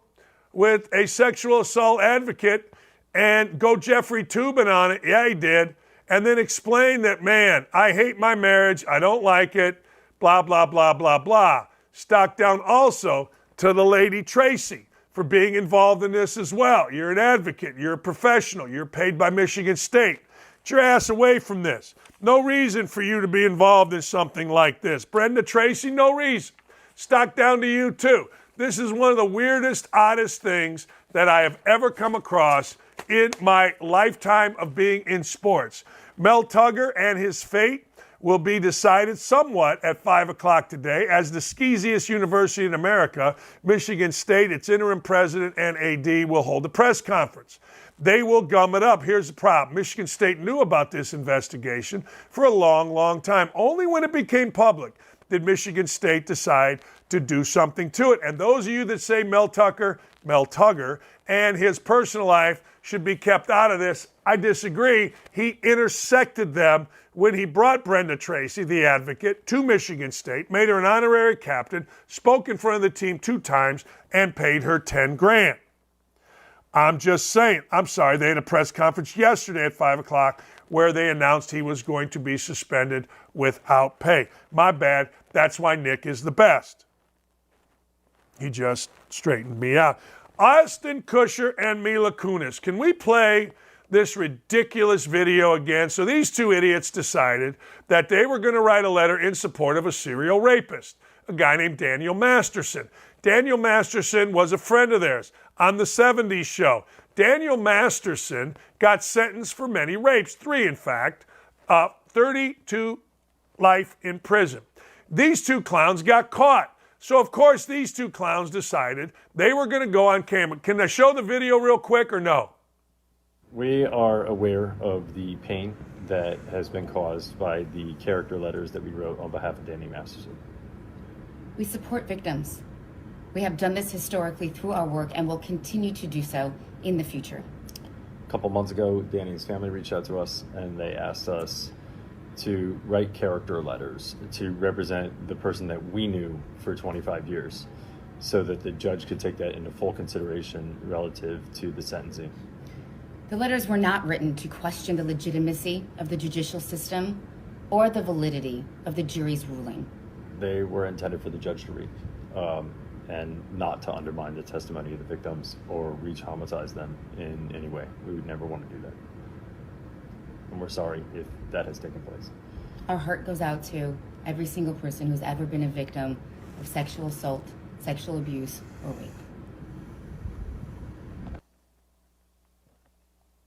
Speaker 1: with a sexual assault advocate and go Jeffrey Toobin on it. Yeah, he did. And then explain that, man, I hate my marriage. I don't like it. Blah, blah, blah, blah, blah. Stock down also to the lady Tracy for being involved in this as well. You're an advocate. You're a professional. You're paid by Michigan State. Get your ass away from this. No reason for you to be involved in something like this. Brenda Tracy, no reason. Stock down to you, too. This is one of the weirdest, oddest things that I have ever come across in my lifetime of being in sports. Mel Tugger and his fate will be decided somewhat at 5 o'clock today as the skeeziest university in America, Michigan State, its interim president and AD will hold a press conference. They will gum it up. Here's the problem. Michigan State knew about this investigation for a long, long time. Only when it became public did Michigan State decide to do something to it. And those of you that say Mel Tugger, and his personal life should be kept out of this, I disagree. He intersected them when he brought Brenda Tracy, the advocate, to Michigan State, made her an honorary captain, spoke in front of the team 2 times, and paid her $10,000. I'm just saying. I'm sorry. They had a press conference yesterday at 5 o'clock where they announced he was going to be suspended without pay. My bad. That's why Nick is the best. He just straightened me out. Ashton Kutcher and Mila Kunis. Can we play this ridiculous video again? So these 2 idiots decided that they were going to write a letter in support of a serial rapist, a guy named Daniel Masterson. Daniel Masterson was a friend of theirs on the 70s show. Daniel Masterson got sentenced for many rapes, 3 in fact, 30 to life in prison. These 2 clowns got caught. So, of course, these 2 clowns decided they were going to go on camera. Can I show the video real quick or no?
Speaker 12: We are aware of the pain that has been caused by the character letters that we wrote on behalf of Danny Masterson.
Speaker 13: We support victims. We have done this historically through our work and will continue to do so in the future.
Speaker 12: A couple months ago, Danny's family reached out to us and they asked us to write character letters to represent the person that we knew for 25 years so that the judge could take that into full consideration relative to the sentencing.
Speaker 13: The letters were not written to question the legitimacy of the judicial system or the validity of the jury's ruling.
Speaker 12: They were intended for the judge to read and not to undermine the testimony of the victims or re-traumatize them in any way. We would never want to do that. And we're sorry if that has taken place.
Speaker 13: Our heart goes out to every single person who's ever been a victim of sexual assault, sexual abuse, or rape.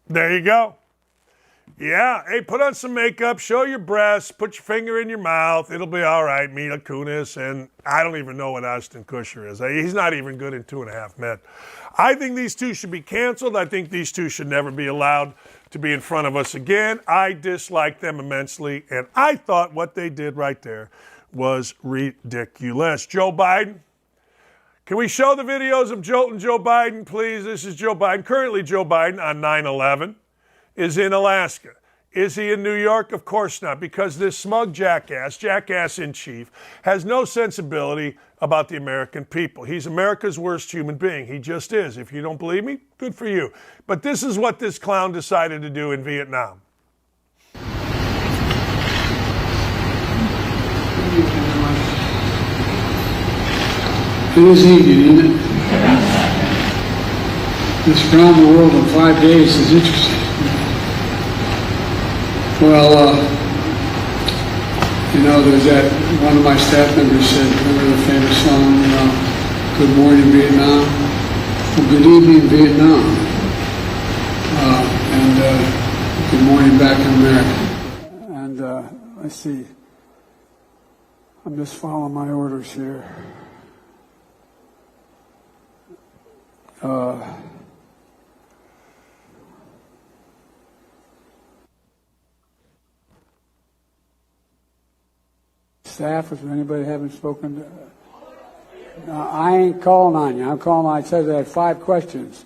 Speaker 1: There you go. Yeah, hey, put on some makeup, show your breasts, put your finger in your mouth. It'll be all right, Mila Kunis. And I don't even know what Ashton Kutcher is. He's not even good in 2.5 Men. I think these 2 should be canceled. I think these 2 should never be allowed to be in front of us again. I dislike them immensely, and I thought what they did right there was ridiculous. Joe Biden. Can we show the videos of Joe Biden, please? This is Joe Biden. Currently, Joe Biden on 9/11 is in Alaska. Is he in New York? Of course not, because this smug jackass in chief, has no sensibility about the American people. He's America's worst human being. He just is. If you don't believe me, good for you. But this is what this clown decided to do in Vietnam.
Speaker 9: It is easy, isn't it? This around the world in 5 days is interesting. Well, there's that, one of my staff members said, remember the famous song, Good Morning Vietnam? Well, good evening Vietnam. And good morning back in America. And let's see, I'm just following my orders here. Staff, if anybody haven't spoken to, no, I ain't calling on you. I'm calling on, I said I had 5 questions.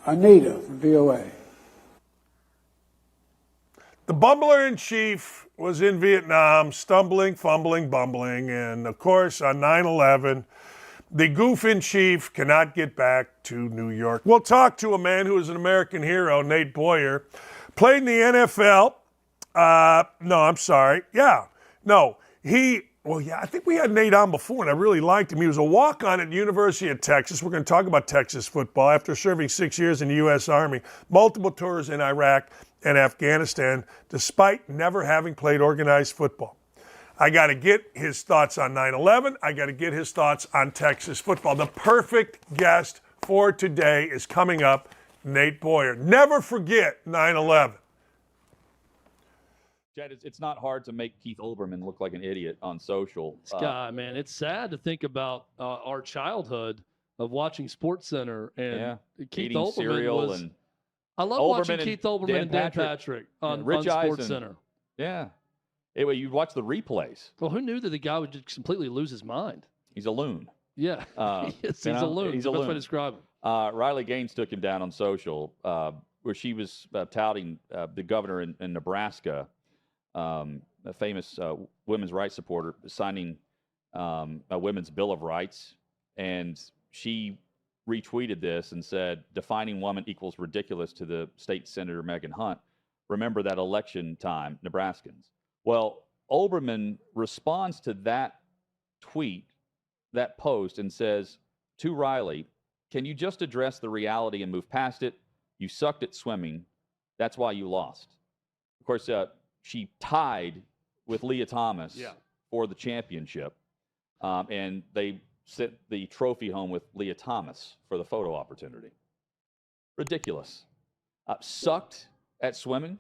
Speaker 9: Anita from VOA.
Speaker 1: The bumbler in chief was in Vietnam, stumbling, fumbling, bumbling, and of course on 9/11, the goof in chief cannot get back to New York. We'll talk to a man who is an American hero, Nate Boyer, played in the NFL. No, I'm sorry. Yeah. No, I think we had Nate on before, and I really liked him. He was a walk-on at the University of Texas. We're going to talk about Texas football. After serving 6 years in the U.S. Army, multiple tours in Iraq and Afghanistan, despite never having played organized football. I got to get his thoughts on 9/11. I got to get his thoughts on Texas football. The perfect guest for today is coming up. Nate Boyer. Never forget 9/11.
Speaker 2: Chad, it's not hard to make Keith Olbermann look like an idiot on social.
Speaker 22: This guy, man, it's sad to think about our childhood of watching SportsCenter and Keith
Speaker 2: eating
Speaker 22: Olbermann
Speaker 2: cereal
Speaker 22: was.
Speaker 2: and
Speaker 22: I love watching Keith Olbermann and Dan Patrick on
Speaker 2: Rich
Speaker 22: SportsCenter.
Speaker 2: Yeah. Anyway, you'd watch the replays.
Speaker 22: Well, who knew that the guy would just completely lose his mind?
Speaker 2: He's a loon.
Speaker 22: Yeah, he's a loon.
Speaker 2: He's
Speaker 22: the
Speaker 2: a
Speaker 22: best
Speaker 2: loon.
Speaker 22: way to describe him.
Speaker 2: Riley Gaines took him down on social, where she was touting the governor in Nebraska, a famous women's rights supporter, signing a women's Bill of Rights. And she retweeted this and said, "Defining woman equals ridiculous to the state senator Megan Hunt. Remember that election time, Nebraskans." Well, Olbermann responds to that tweet, that post, and says to Riley, "Can you just address the reality and move past it? You sucked at swimming. That's why you lost." Of course, she tied with Leah Thomas for the championship, and they sent the trophy home with Leah Thomas for the photo opportunity. Ridiculous. Sucked at swimming,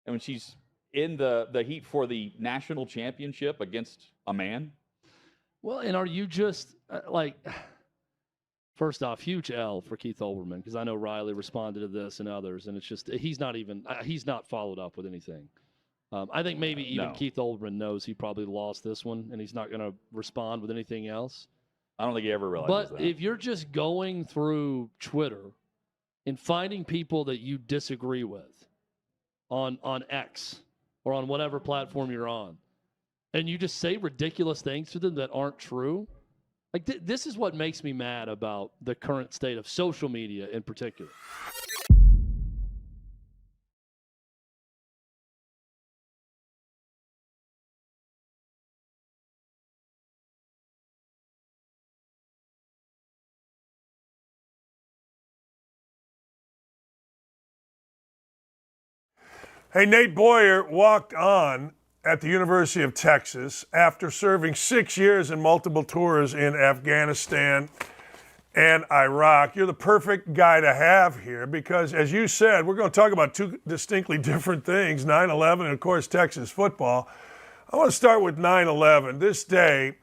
Speaker 2: and when she's in the heat for the national championship against a man.
Speaker 22: Well, and are you just first off, huge L for Keith Olbermann, because I know Riley responded to this and others, and it's just he's not followed up with anything. I think maybe even Keith Olbermann knows he probably lost this one, and he's not going to respond with anything else.
Speaker 2: I don't think he ever realizes
Speaker 22: but
Speaker 2: that.
Speaker 22: If you're just going through Twitter and finding people that you disagree with on X or on whatever platform you're on, and you just say ridiculous things to them that aren't true, like this is what makes me mad about the current state of social media in particular.
Speaker 1: Hey, Nate Boyer walked on at the University of Texas after serving 6 years in multiple tours in Afghanistan and Iraq. You're the perfect guy to have here because, as you said, we're going to talk about two distinctly different things, 9/11 and, of course, Texas football. I want to start with 9/11. This day,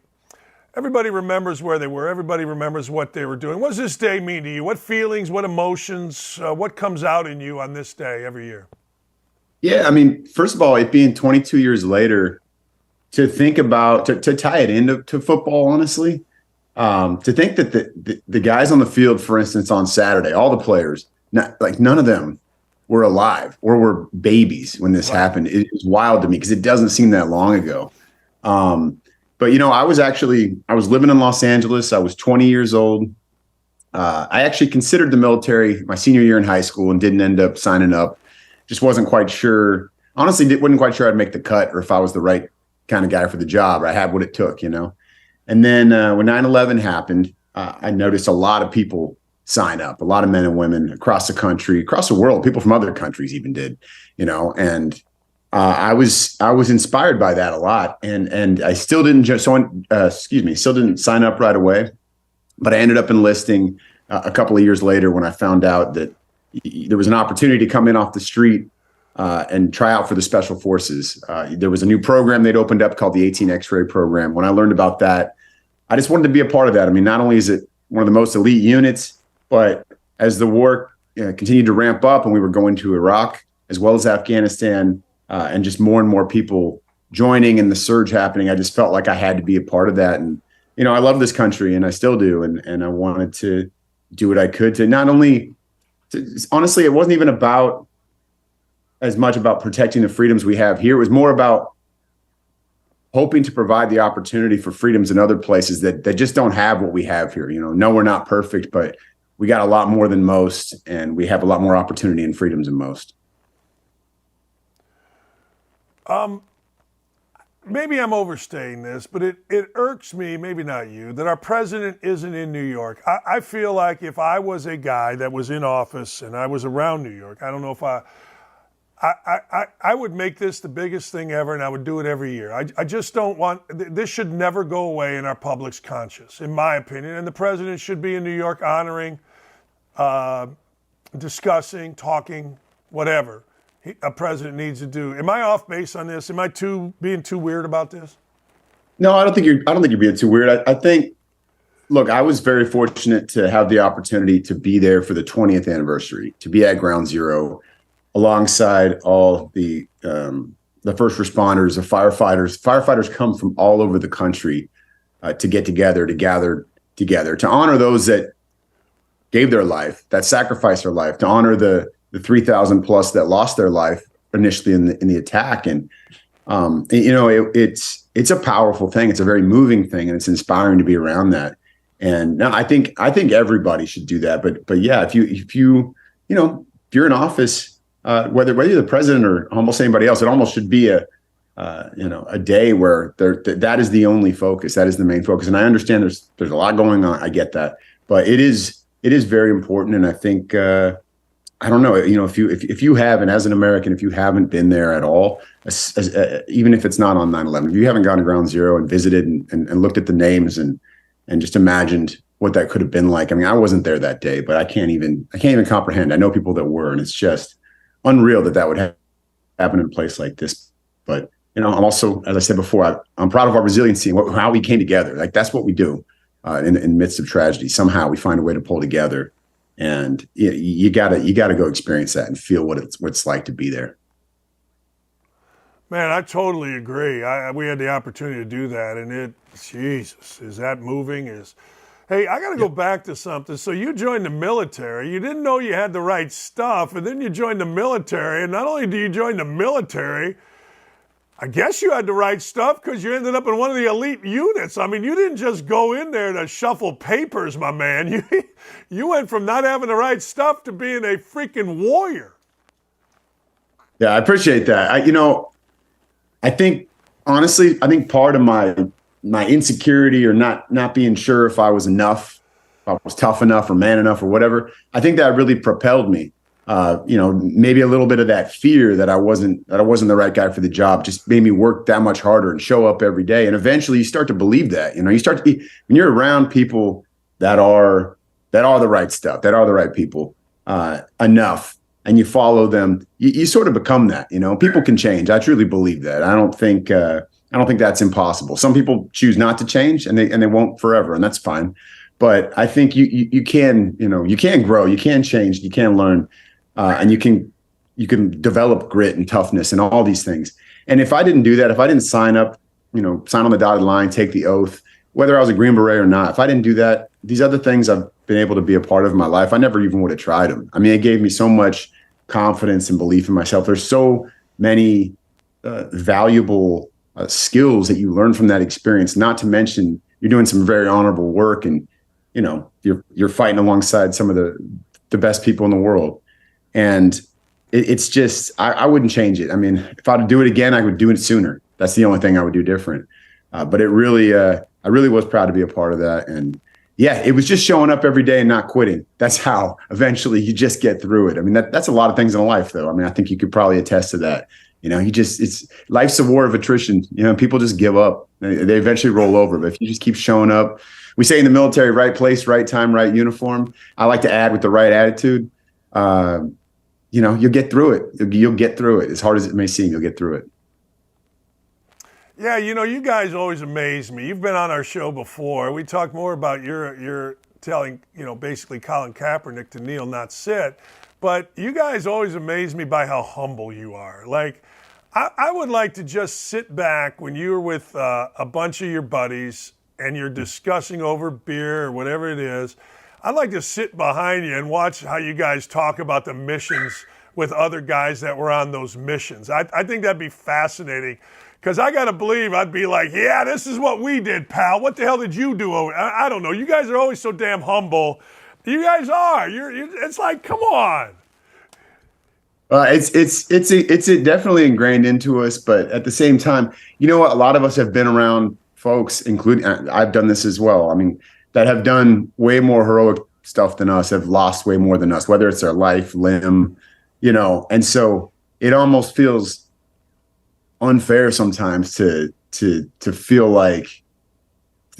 Speaker 1: everybody remembers where they were. Everybody remembers what they were doing. What does this day mean to you? What feelings, what emotions, what comes out in you on this day every year?
Speaker 23: Yeah, I mean, first of all, it being 22 years later, to think about, to tie it into football, honestly, to think that the guys on the field, for instance, on Saturday, all the players, none of them were alive or were babies when this happened. It was wild to me because it doesn't seem that long ago. But, I was living in Los Angeles. I was 20 years old. I actually considered the military my senior year in high school and didn't end up signing up. Just wasn't quite sure. Honestly, wasn't quite sure I'd make the cut or if I was the right kind of guy for the job. I had what it took, And then when 9/11 happened, I noticed a lot of people sign up, a lot of men and women across the country, across the world. People from other countries even did, And I was inspired by that a lot, and I still didn't still didn't sign up right away, but I ended up enlisting a couple of years later when I found out that there was an opportunity to come in off the street and try out for the Special Forces. There was a new program they'd opened up called the 18 X-ray program. When I learned about that, I just wanted to be a part of that. I mean, not only is it one of the most elite units, but as the war continued to ramp up and we were going to Iraq as well as Afghanistan, and just more and more people joining and the surge happening, I just felt like I had to be a part of that. And, I love this country and I still do. And I wanted to do what I could to not only honestly, it wasn't even as much about protecting the freedoms we have here. It was more about hoping to provide the opportunity for freedoms in other places that just don't have what we have here. No, we're not perfect, but we got a lot more than most, and we have a lot more opportunity and freedoms than most.
Speaker 1: Maybe I'm overstating this, but it irks me, maybe not you, that our president isn't in New York. I feel like if I was a guy that was in office and I was around New York, I don't know if I would make this the biggest thing ever, and I would do it every year. I just don't want, this should never go away in our public's conscience, in my opinion. And the president should be in New York honoring discussing, talking, whatever a president needs to do. Am I off base on this? Am I being too weird about this?
Speaker 23: No, I don't think you're being too weird. I think, look, I was very fortunate to have the opportunity to be there for the 20th anniversary, to be at Ground Zero alongside all the first responders, the firefighters. Firefighters come from all over the country to get together, to gather together, to honor those that gave their life, that sacrificed their life, to honor the 3,000 plus that lost their life initially in the attack. And it's a powerful thing. It's a very moving thing, and it's inspiring to be around that. And no, I think everybody should do that. But yeah, if you're in office, whether you're the president or almost anybody else, it almost should be a day where that is the only focus. That is the main focus. And I understand there's a lot going on. I get that, but it is very important. And I think, I don't know, if you haven't, as an American, if you haven't been there at all, even if it's not on 9/11, if you haven't gone to Ground Zero and visited and looked at the names and just imagined what that could have been like. I mean, I wasn't there that day, but I can't even comprehend. I know people that were, and it's just unreal that would happen in a place like this. But, I'm also, as I said before, I'm proud of our resiliency and how we came together. Like, that's what we do in the midst of tragedy. Somehow we find a way to pull together, and you gotta go experience that and feel what it's like to be there.
Speaker 1: Man, I totally agree. We had the opportunity to do that, and Jesus, is that moving? Hey, I got to go back to something. So you joined the military. You didn't know you had the right stuff, and then you joined the military. And not only do you join the military, I guess you had the right stuff because you ended up in one of the elite units. I mean, you didn't just go in there to shuffle papers, my man. You went from not having the right stuff to being a freaking warrior.
Speaker 23: Yeah, I appreciate that. I think, honestly, part of my insecurity or not being sure if I was enough, if I was tough enough or man enough or whatever, I think that really propelled me. Maybe a little bit of that fear that I wasn't the right guy for the job just made me work that much harder and show up every day. And eventually you start to believe that, you start to be, when you're around people that are the right stuff, that are the right people enough, and you follow them, you sort of become that. People can change. I truly believe that. I don't think that's impossible. Some people choose not to change, and they won't forever, and that's fine. But I think you can grow, you can change, you can learn, and you can develop grit and toughness and all these things. And if I didn't do that, if I didn't sign up, sign on the dotted line, take the oath, whether I was a Green Beret or not, if I didn't do that, these other things I've been able to be a part of in my life, I never even would have tried them. I mean, it gave me so much confidence and belief in myself. There's so many valuable skills that you learn from that experience, not to mention you're doing some very honorable work, and you're fighting alongside some of the best people in the world. And it's just, I wouldn't change it. I mean, if I had to do it again, I would do it sooner. That's the only thing I would do different. But I really was proud to be a part of that. And yeah, it was just showing up every day and not quitting. That's how eventually you just get through it. I mean, that's a lot of things in life, though. I mean, I think you could probably attest to that. Life's a war of attrition. People just give up. They eventually roll over. But if you just keep showing up, we say in the military, right place, right time, right uniform. I like to add with the right attitude. You'll get through it. You'll get through it. As hard as it may seem, you'll get through it.
Speaker 1: Yeah, you guys always amaze me. You've been on our show before. We talked more about your telling, basically Colin Kaepernick to kneel, not sit. But you guys always amaze me by how humble you are. Like, I would like to just sit back when you're with a bunch of your buddies and you're discussing over beer or whatever it is. I'd like to sit behind you and watch how you guys talk about the missions with other guys that were on those missions. I think that'd be fascinating. Because I got to believe I'd be like, yeah, this is what we did, pal. What the hell did you do? I don't know. You guys are always so damn humble. You guys are. It's like, come on.
Speaker 23: It's definitely ingrained into us. But at the same time, you know what? A lot of us have been around folks, including I've done this as well. I mean, that have done way more heroic stuff than us, have lost way more than us, whether it's their life, limb, And so it almost feels unfair sometimes to feel like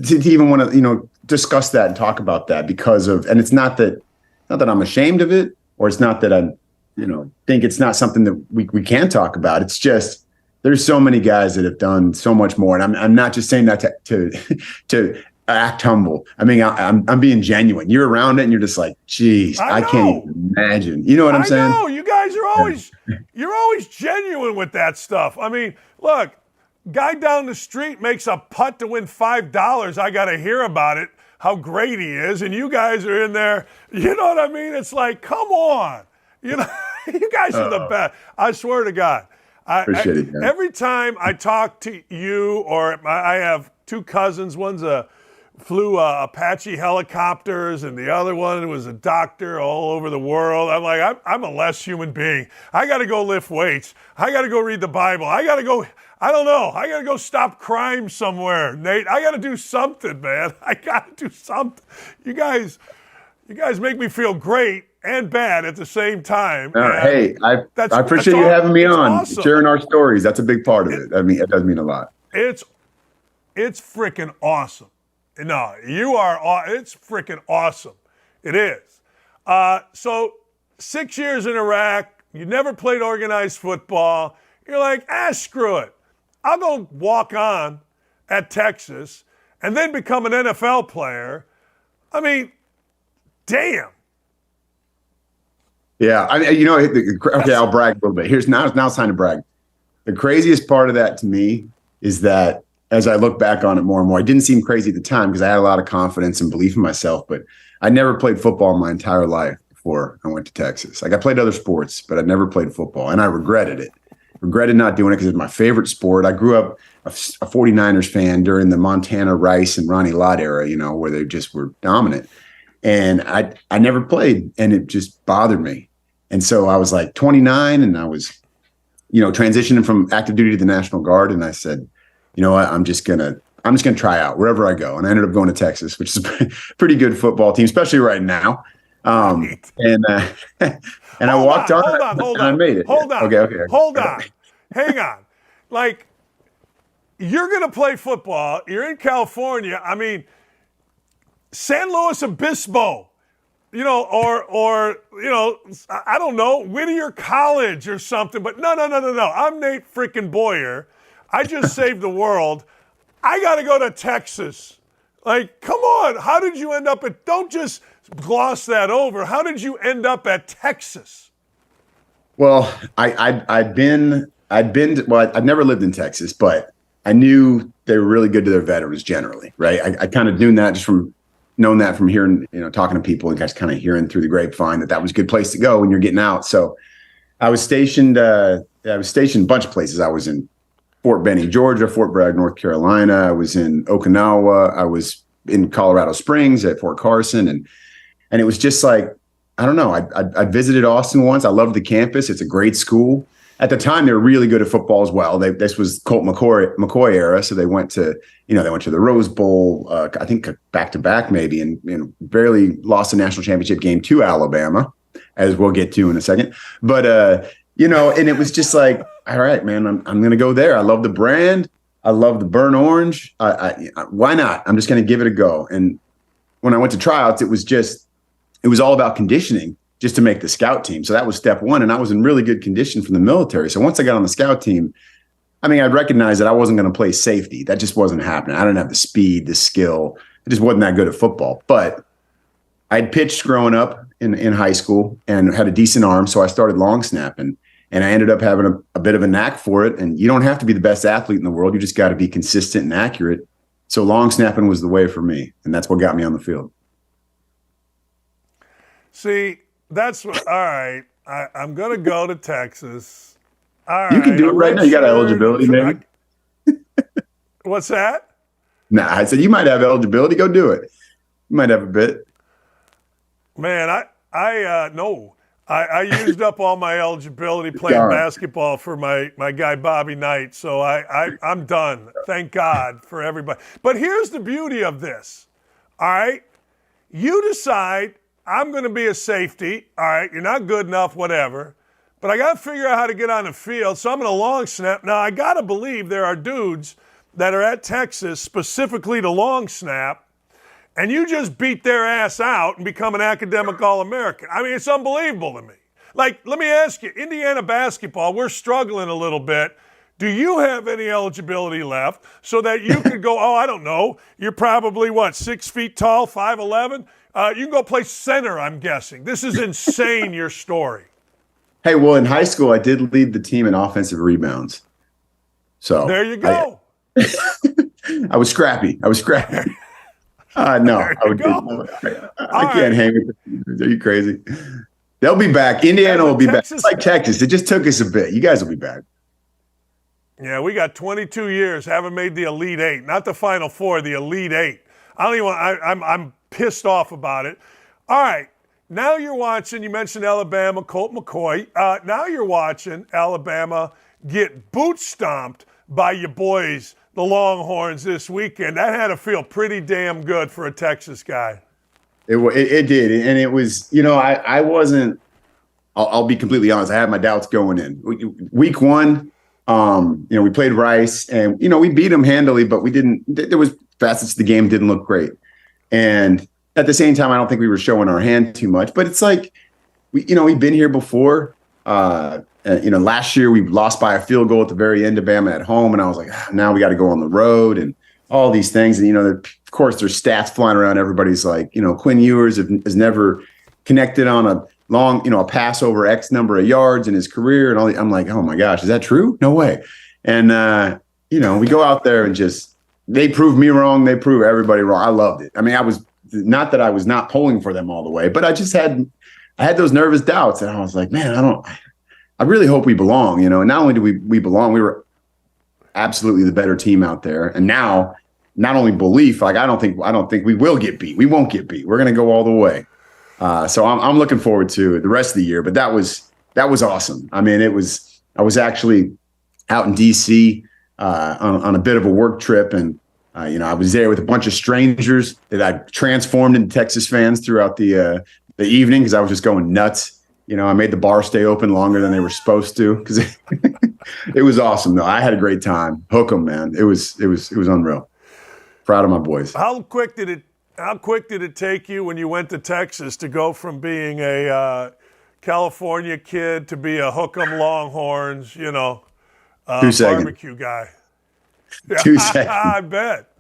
Speaker 23: to even want to discuss that and talk about that because of, and it's not that not that I'm ashamed of it, or it's not that I, think it's not something that we can talk about. It's just there's so many guys that have done so much more, and I'm not just saying that to act humble. I mean, I'm being genuine. You're around it, and you're just like, geez, I can't even imagine. You know what I'm saying?
Speaker 1: I know you guys are you're always genuine with that stuff. I mean, look, guy down the street makes a putt to win $5. I got to hear about it. How great he is, and you guys are in there. You know what I mean? It's like, come on, you guys are the best. I swear to God.
Speaker 23: Appreciate it, man.
Speaker 1: Every time I talk to you, or I have two cousins. One's flew Apache helicopters, and the other one was a doctor all over the world. I'm like, I'm a less human being. I got to go lift weights. I got to go read the Bible. I got to go. I don't know. I got to go stop crime somewhere, Nate. I got to do something, man. I got to do something. You guys make me feel great and bad at the same time.
Speaker 23: Hey, I appreciate you having me on, awesome. Sharing our stories. That's a big part of it. I mean, it does mean a lot.
Speaker 1: It's freaking awesome. No, it's freaking awesome. It is. So 6 years in Iraq, you never played organized football. You're like, screw it. I'll go walk on at Texas and then become an NFL player. I mean, damn.
Speaker 23: Yeah, okay, I'll brag a little bit. Now it's time to brag. The craziest part of that to me is that as I look back on it more and more, it didn't seem crazy at the time because I had a lot of confidence and belief in myself, but I never played football in my entire life before I went to Texas. Like I played other sports, but I never played football, and I regretted it. Regretted not doing it because it's my favorite sport. I grew up a 49ers fan during the Montana Rice and Ronnie Lott era, where they just were dominant. And I never played, and it just bothered me. And so I was like 29, and I was, transitioning from active duty to the National Guard. And I said, you know what, I'm just gonna try out wherever I go. And I ended up going to Texas, which is a pretty good football team, especially right now. And I walked on.
Speaker 1: Hold on.
Speaker 23: I made it.
Speaker 1: Hold on.
Speaker 23: Okay.
Speaker 1: Hold on. Hang on. Like, you're going to play football. You're in California. I mean, San Luis Obispo, or I don't know, Whittier College or something. But no. I'm Nate freaking Boyer. I just saved the world. I got to go to Texas. Like, come on. How did you end up at, don't just gloss that over. How did you end up at Texas?
Speaker 23: Well, I'd never lived in Texas, but I knew they were really good to their veterans generally, right? I kind of knew that just from knowing that from hearing, talking to people and just kind of hearing through the grapevine that was a good place to go when you're getting out. So I was stationed a bunch of places. I was in Fort Benning, Georgia, Fort Bragg, North Carolina. I was in Okinawa. I was in Colorado Springs at Fort Carson. And it was just like, I don't know. I visited Austin once. I loved the campus. It's a great school. At the time, they were really good at football as well. This was Colt McCoy era. So they went to the Rose Bowl, I think back to back maybe, and barely lost a national championship game to Alabama, as we'll get to in a second. But, and it was just like, all right, man, I'm going to go there. I love the brand. I love the burnt orange. Why not? I'm just going to give it a go. And when I went to tryouts, it was all about conditioning just to make the scout team. So that was step one. And I was in really good condition from the military. So once I got on the scout team, I mean, I recognized that I wasn't going to play safety. That just wasn't happening. I didn't have the speed, the skill. I just wasn't that good at football. But I'd pitched growing up in high school and had a decent arm. So I started long snapping. And I ended up having a bit of a knack for it. And you don't have to be the best athlete in the world. You just got to be consistent and accurate. So long snapping was the way for me. And that's what got me on the field.
Speaker 1: See, that's what, all right. I'm going to go to Texas. All
Speaker 23: right. You can do it right now. You got eligibility, maybe.
Speaker 1: What's that?
Speaker 23: Nah, I said you might have eligibility. Go do it. You might have a bit.
Speaker 1: Man, no. I used up all my eligibility playing basketball for my guy Bobby Knight, so I'm done. Thank God for everybody. But here's the beauty of this, all right? You decide I'm going to be a safety, all right? You're not good enough, whatever. But I got to figure out how to get on the field, so I'm going to long snap. Now, I got to believe there are dudes that are at Texas specifically to long snap, and you just beat their ass out and become an academic All-American. I mean, it's unbelievable to me. Like, let me ask you, Indiana basketball, we're struggling a little bit. Do you have any eligibility left so that you could go, I don't know, you're probably, 6 feet tall, 5'11"? You can go play center, I'm guessing. This is insane, your story.
Speaker 23: Hey, well, in high school, I did lead the team in offensive rebounds. So
Speaker 1: there you go.
Speaker 23: I was scrappy. No, I can't hang with them. Are you crazy? They'll be back. Indiana will be back. It's like Texas. It just took us a bit. You guys will be back.
Speaker 1: Yeah, we got 22 years, haven't made the Elite Eight, not the Final Four, the Elite Eight. I don't even. I'm pissed off about it. All right, now you're watching. You mentioned Alabama, Colt McCoy. Now you're watching Alabama get boot stomped by your boys, the Longhorns, this weekend. That had to feel pretty damn good for a Texas guy.
Speaker 23: It did, and it was. I wasn't. I'll be completely honest. I had my doubts going in. Week one. We played Rice and, we beat them handily, but there was facets of the game didn't look great. And at the same time, I don't think we were showing our hand too much, but it's like, we've been here before. Last year we lost by a field goal at the very end of Bama at home. And I was like, now we got to go on the road and all these things. And, of course there's stats flying around. Everybody's like, Quinn Ewers has never connected on a long, a pass over X number of yards in his career. And I'm like, oh my gosh, is that true? No way. And, we go out there and they prove me wrong. They prove everybody wrong. I loved it. I mean, I was not that I was not pulling for them all the way, but I had those nervous doubts. And I was like, man, I really hope we belong, and not only do we belong, we were absolutely the better team out there. And now not only belief, like, I don't think we will get beat. We won't get beat. We're going to go all the way. So I'm looking forward to the rest of the year, but that was awesome. I mean, I was actually out in DC on a bit of a work trip, and I was there with a bunch of strangers that I transformed into Texas fans throughout the evening, because I was just going nuts. I made the bar stay open longer than they were supposed to, because it was awesome though. I had a great time. Hook 'em, man. It was unreal. Proud of my boys.
Speaker 1: How quick did it take you when you went to Texas to go from being a California kid to be a Hook 'em Longhorns,
Speaker 23: 2 seconds.
Speaker 1: barbecue guy?
Speaker 23: 2 seconds.
Speaker 1: I bet.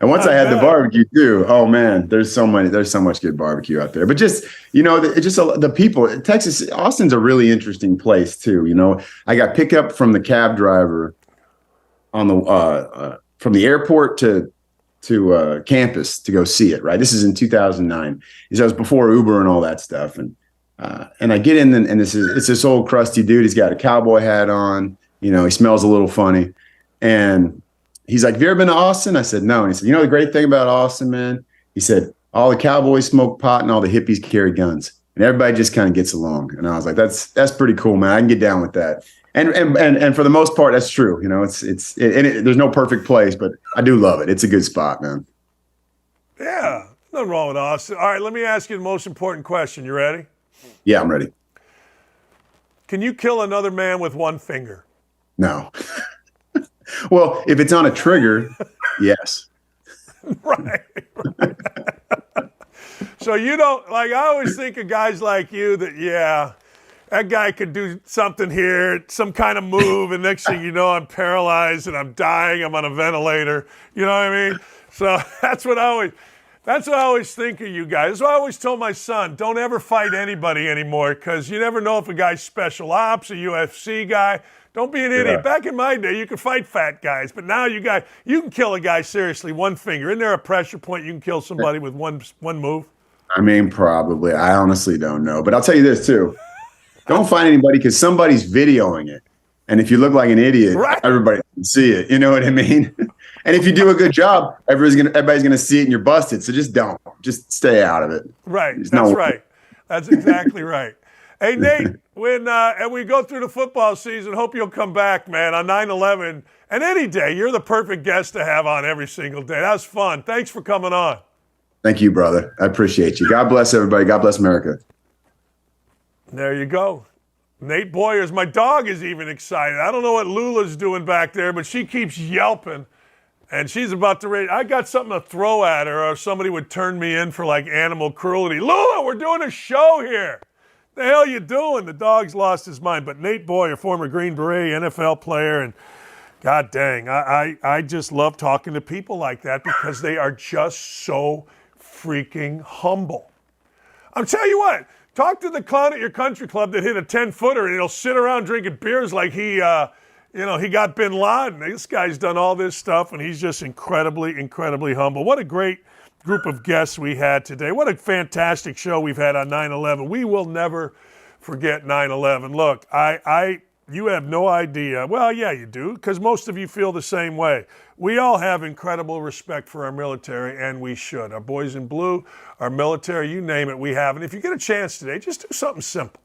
Speaker 23: And once I had the barbecue too, oh man, there's so much good barbecue out there. But just, the people, Texas, Austin's a really interesting place too. I got picked up from the cab driver on the from the airport to campus to go see it. Right, this is in 2009. That was before Uber and all that stuff. And I get in, and it's this old crusty dude. He's got a cowboy hat on. He smells a little funny, and he's like, have you ever been to Austin? I said, no. And he said, the great thing about Austin, man, he said, all the cowboys smoke pot and all the hippies carry guns, and everybody just kind of gets along. And I was like, that's pretty cool, man. I can get down with that. And for the most part, that's true. There's no perfect place, but I do love it. It's a good spot, man.
Speaker 1: Yeah, nothing wrong with Austin. All right, let me ask you the most important question. You ready?
Speaker 23: Yeah, I'm ready.
Speaker 1: Can you kill another man with one finger?
Speaker 23: No. Well, if it's on a trigger, yes.
Speaker 1: Right. So I always think of guys like you that guy could do something here, some kind of move, and next thing you know, I'm paralyzed and I'm dying, I'm on a ventilator. You know what I mean? So that's what I always think of you guys. That's what I always told my son, don't ever fight anybody anymore, because you never know if a guy's special ops, a UFC guy. Don't be an idiot.
Speaker 23: Yeah.
Speaker 1: Back in my day, you could fight fat guys, but now you can kill a guy seriously, one finger. Isn't there a pressure point you can kill somebody with one move?
Speaker 23: I mean, probably. I honestly don't know. But I'll tell you this, too. Don't find anybody, because somebody's videoing it. And if you look like an idiot, everybody can see it. You know what I mean? And if you do a good job, everybody's gonna see it and you're busted. So just don't. Just stay out of it.
Speaker 1: Right. That's right. That's exactly right. Hey, Nate, when and we go through the football season, hope you'll come back, man, on 9/11 and any day. You're the perfect guest to have on every single day. That was fun. Thanks for coming on.
Speaker 23: Thank you, brother. I appreciate you. God bless everybody. God bless America.
Speaker 1: There you go. Nate Boyers. My dog is even excited. I don't know what Lula's doing back there, but she keeps yelping. And she's about to raise. I got something to throw at her, or somebody would turn me in for like animal cruelty. Lula, we're doing a show here. The hell you doing? The dog's lost his mind. But Nate Boyer, former Green Beret NFL player, and God dang, I just love talking to people like that because they are just so freaking humble. I'm telling you what, talk to the clown at your country club that hit a 10-footer and he'll sit around drinking beers like he got bin Laden. This guy's done all this stuff and he's just incredibly, incredibly humble. What a great group of guests we had today. What a fantastic show we've had on 9/11. We will never forget 9/11. Look, you have no idea. Well, yeah, you do, because most of you feel the same way. We all have incredible respect for our military, and we should. Our boys in blue, our military, you name it, we have. And if you get a chance today, just do something simple.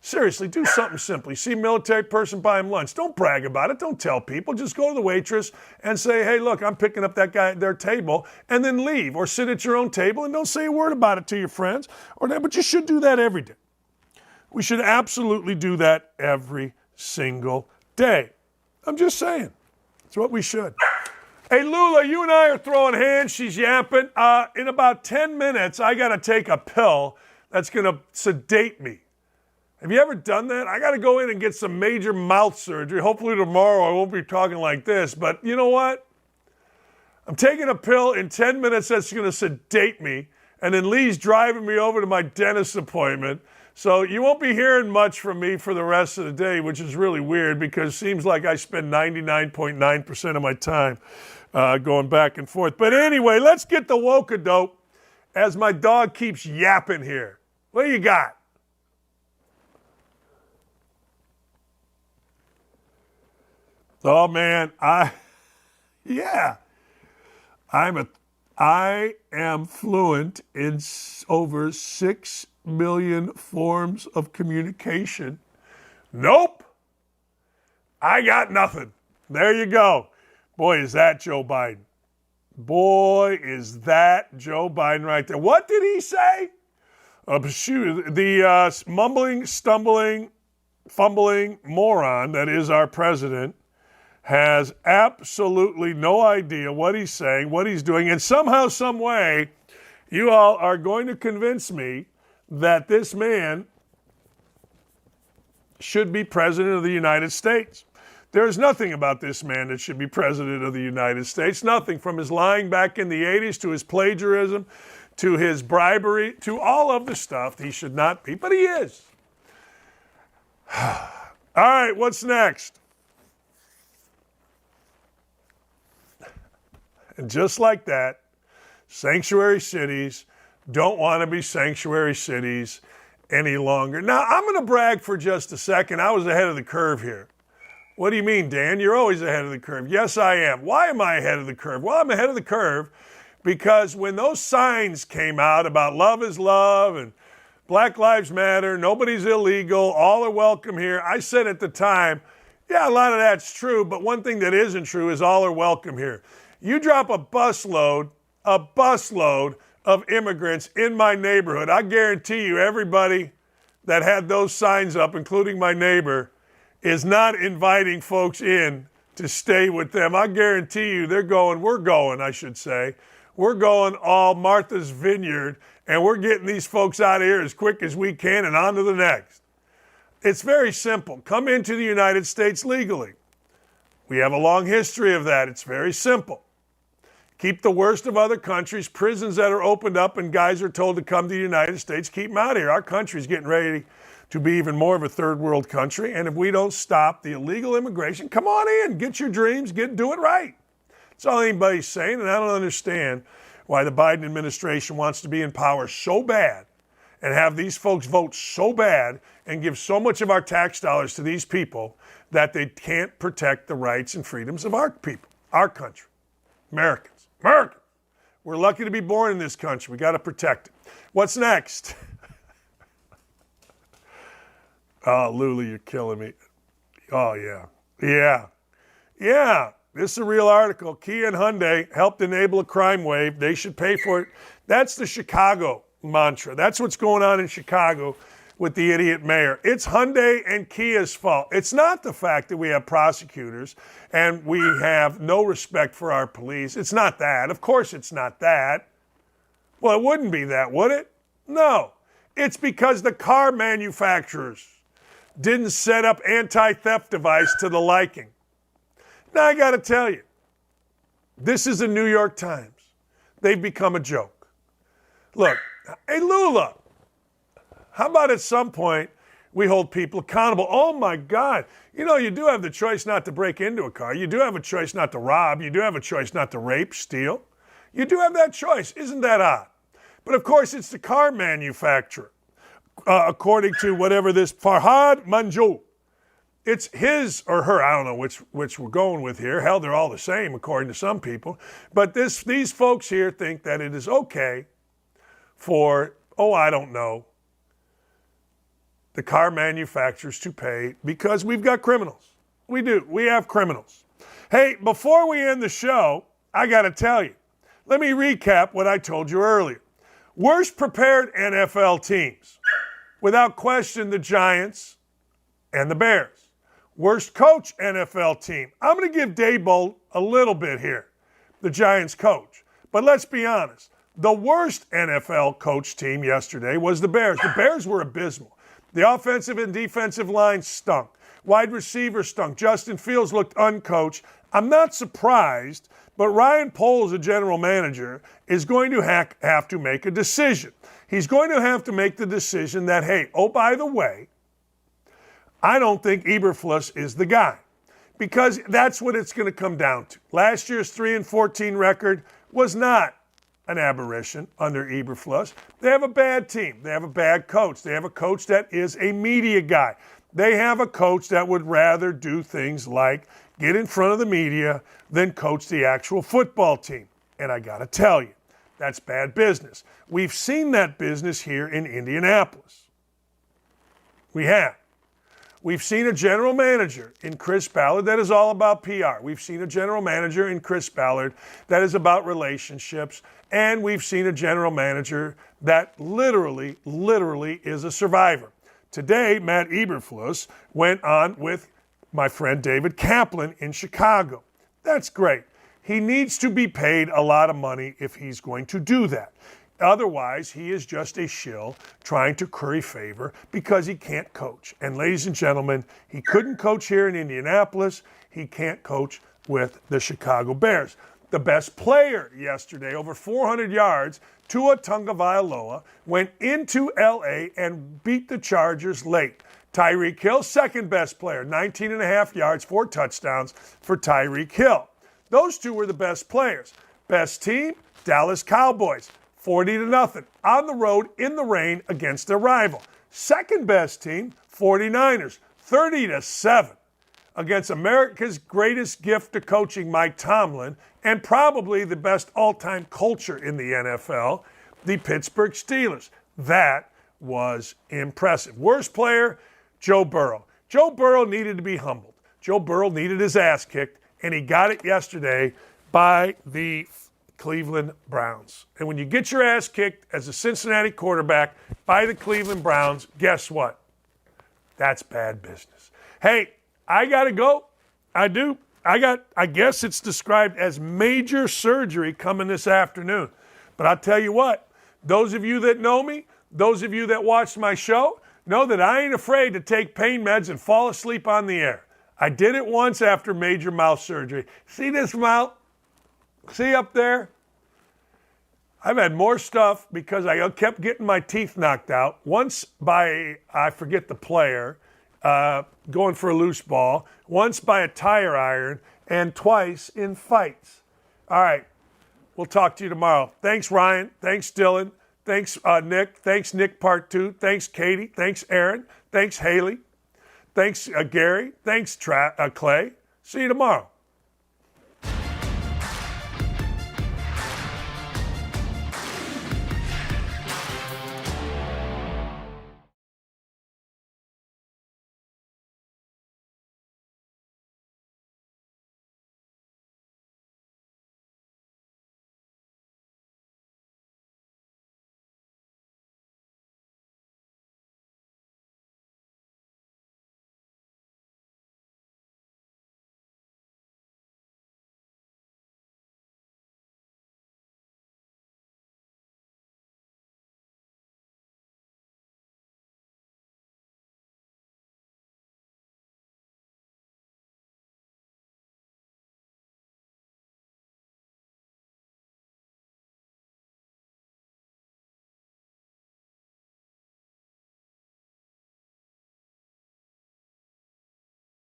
Speaker 1: Seriously, do something simple. You see a military person, buy him lunch. Don't brag about it. Don't tell people. Just go to the waitress and say, hey, look, I'm picking up that guy at their table, and then leave. Or sit at your own table and don't say a word about it to your friends. But you should do that every day. We should absolutely do that every single day. I'm just saying. It's what we should. Hey, Lula, you and I are throwing hands. She's yapping. In about 10 minutes, I got to take a pill that's going to sedate me. Have you ever done that? I got to go in and get some major mouth surgery. Hopefully tomorrow I won't be talking like this. But you know what? I'm taking a pill in 10 minutes that's going to sedate me. And then Lee's driving me over to my dentist appointment. So you won't be hearing much from me for the rest of the day, which is really weird because it seems like I spend 99.9% of my time going back and forth. But anyway, let's get the woke-a-dope as my dog keeps yapping here. What do you got? Oh, man, I am fluent in over 6 million forms of communication. Nope. I got nothing. There you go. Boy, is that Joe Biden. Boy, is that Joe Biden right there. What did he say? The mumbling, stumbling, fumbling moron that is our president has absolutely no idea what he's saying, what he's doing, and somehow, some way, you all are going to convince me that this man should be president of the United States. There's nothing about this man that should be president of the United States. Nothing, from his lying back in the 80s to his plagiarism to his bribery to all of the stuff. He should not be, but he is. All right, what's next? And just like that, sanctuary cities don't want to be sanctuary cities any longer. Now, I'm going to brag for just a second. I was ahead of the curve here. What do you mean, Dan? You're always ahead of the curve. Yes, I am. Why am I ahead of the curve? Well, I'm ahead of the curve because when those signs came out about love is love and Black Lives Matter, nobody's illegal, all are welcome here, I said at the time, yeah, a lot of that's true, but one thing that isn't true is all are welcome here. You drop a busload of immigrants in my neighborhood, I guarantee you everybody that had those signs up, including my neighbor, is not inviting folks in to stay with them. I guarantee you we're going all Martha's Vineyard, and we're getting these folks out of here as quick as we can and on to the next. It's very simple. Come into the United States legally. We have a long history of that. It's very simple. Keep the worst of other countries, prisons that are opened up and guys are told to come to the United States, keep them out of here. Our country's getting ready to be even more of a third world country. And if we don't stop the illegal immigration, come on in, get your dreams, do it right. That's all anybody's saying, and I don't understand why the Biden administration wants to be in power so bad and have these folks vote so bad and give so much of our tax dollars to these people that they can't protect the rights and freedoms of our people, our country, Americans. We're lucky to be born in this country. We got to protect it. What's next? Oh, Lula, you're killing me. Oh, yeah. This is a real article. Kia and Hyundai helped enable a crime wave. They should pay for it. That's the Chicago mantra. That's what's going on in Chicago. with the idiot mayor. It's Hyundai and Kia's fault. It's not the fact that we have prosecutors and we have no respect for our police. It's not that. Of course it's not that. Well, it wouldn't be that, would it? No. It's because the car manufacturers didn't set up anti-theft device to the liking. Now, I got to tell you, this is the New York Times. They've become a joke. Look, hey, Lula, how about at some point we hold people accountable? Oh, my God. You know, you do have the choice not to break into a car. You do have a choice not to rob. You do have a choice not to rape, steal. You do have that choice. Isn't that odd? But, of course, it's the car manufacturer, according to whatever this Farhad Manjoo. It's his or her, I don't know which we're going with here. Hell, they're all the same, according to some people. But these folks here think that it is okay for, I don't know, the car manufacturers to pay because we've got criminals. We do. We have criminals. Hey, before we end the show, I got to tell you, let me recap what I told you earlier. Worst prepared NFL teams. Without question, the Giants and the Bears. Worst coach NFL team. I'm going to give Daboll a little bit here, the Giants coach. But let's be honest. The worst NFL coach team yesterday was the Bears. The Bears were abysmal. The offensive and defensive line stunk. Wide receiver stunk. Justin Fields looked uncoached. I'm not surprised, but Ryan Poles, a general manager, is going to have to make a decision. He's going to have to make the decision that, hey, by the way, I don't think Eberflus is the guy, because that's what it's going to come down to. Last year's 3-14 record was not an aberration under Eberflus. They have a bad team. They have a bad coach. They have a coach that is a media guy. They have a coach that would rather do things like get in front of the media than coach the actual football team. And I got to tell you, that's bad business. We've seen that business here in Indianapolis. We have. We've seen a general manager in Chris Ballard that is all about PR. We've seen a general manager in Chris Ballard that is about relationships. And we've seen a general manager that literally is a survivor. Today, Matt Eberflus went on with my friend David Kaplan in Chicago. That's great. He needs to be paid a lot of money if he's going to do that. Otherwise, he is just a shill trying to curry favor because he can't coach. And ladies and gentlemen, he couldn't coach here in Indianapolis. He can't coach with the Chicago Bears. The best player yesterday, over 400 yards, Tua Tagovailoa, went into L.A. and beat the Chargers late. Tyreek Hill, second best player, 19.5 yards, 4 touchdowns for Tyreek Hill. Those two were the best players. Best team, Dallas Cowboys. 40-0 on the road in the rain against their rival. Second best team, 49ers, 30-7 against America's greatest gift to coaching, Mike Tomlin, and probably the best all-time culture in the NFL, the Pittsburgh Steelers. That was impressive. Worst player, Joe Burrow. Joe Burrow needed to be humbled. Joe Burrow needed his ass kicked, and he got it yesterday by the Cleveland Browns. And when you get your ass kicked as a Cincinnati quarterback by the Cleveland Browns, guess what? That's bad business. Hey, I got to go. I do. I guess it's described as major surgery coming this afternoon. But I'll tell you what, those of you that know me, those of you that watched my show, know that I ain't afraid to take pain meds and fall asleep on the air. I did it once after major mouth surgery. See this mouth? See up there? I've had more stuff because I kept getting my teeth knocked out. Once by, I forget the player, going for a loose ball. Once by a tire iron. And twice in fights. All right. We'll talk to you tomorrow. Thanks, Ryan. Thanks, Dylan. Thanks, Nick. Thanks, Nick Part 2. Thanks, Katie. Thanks, Aaron. Thanks, Haley. Thanks, Gary. Thanks, Clay. See you tomorrow.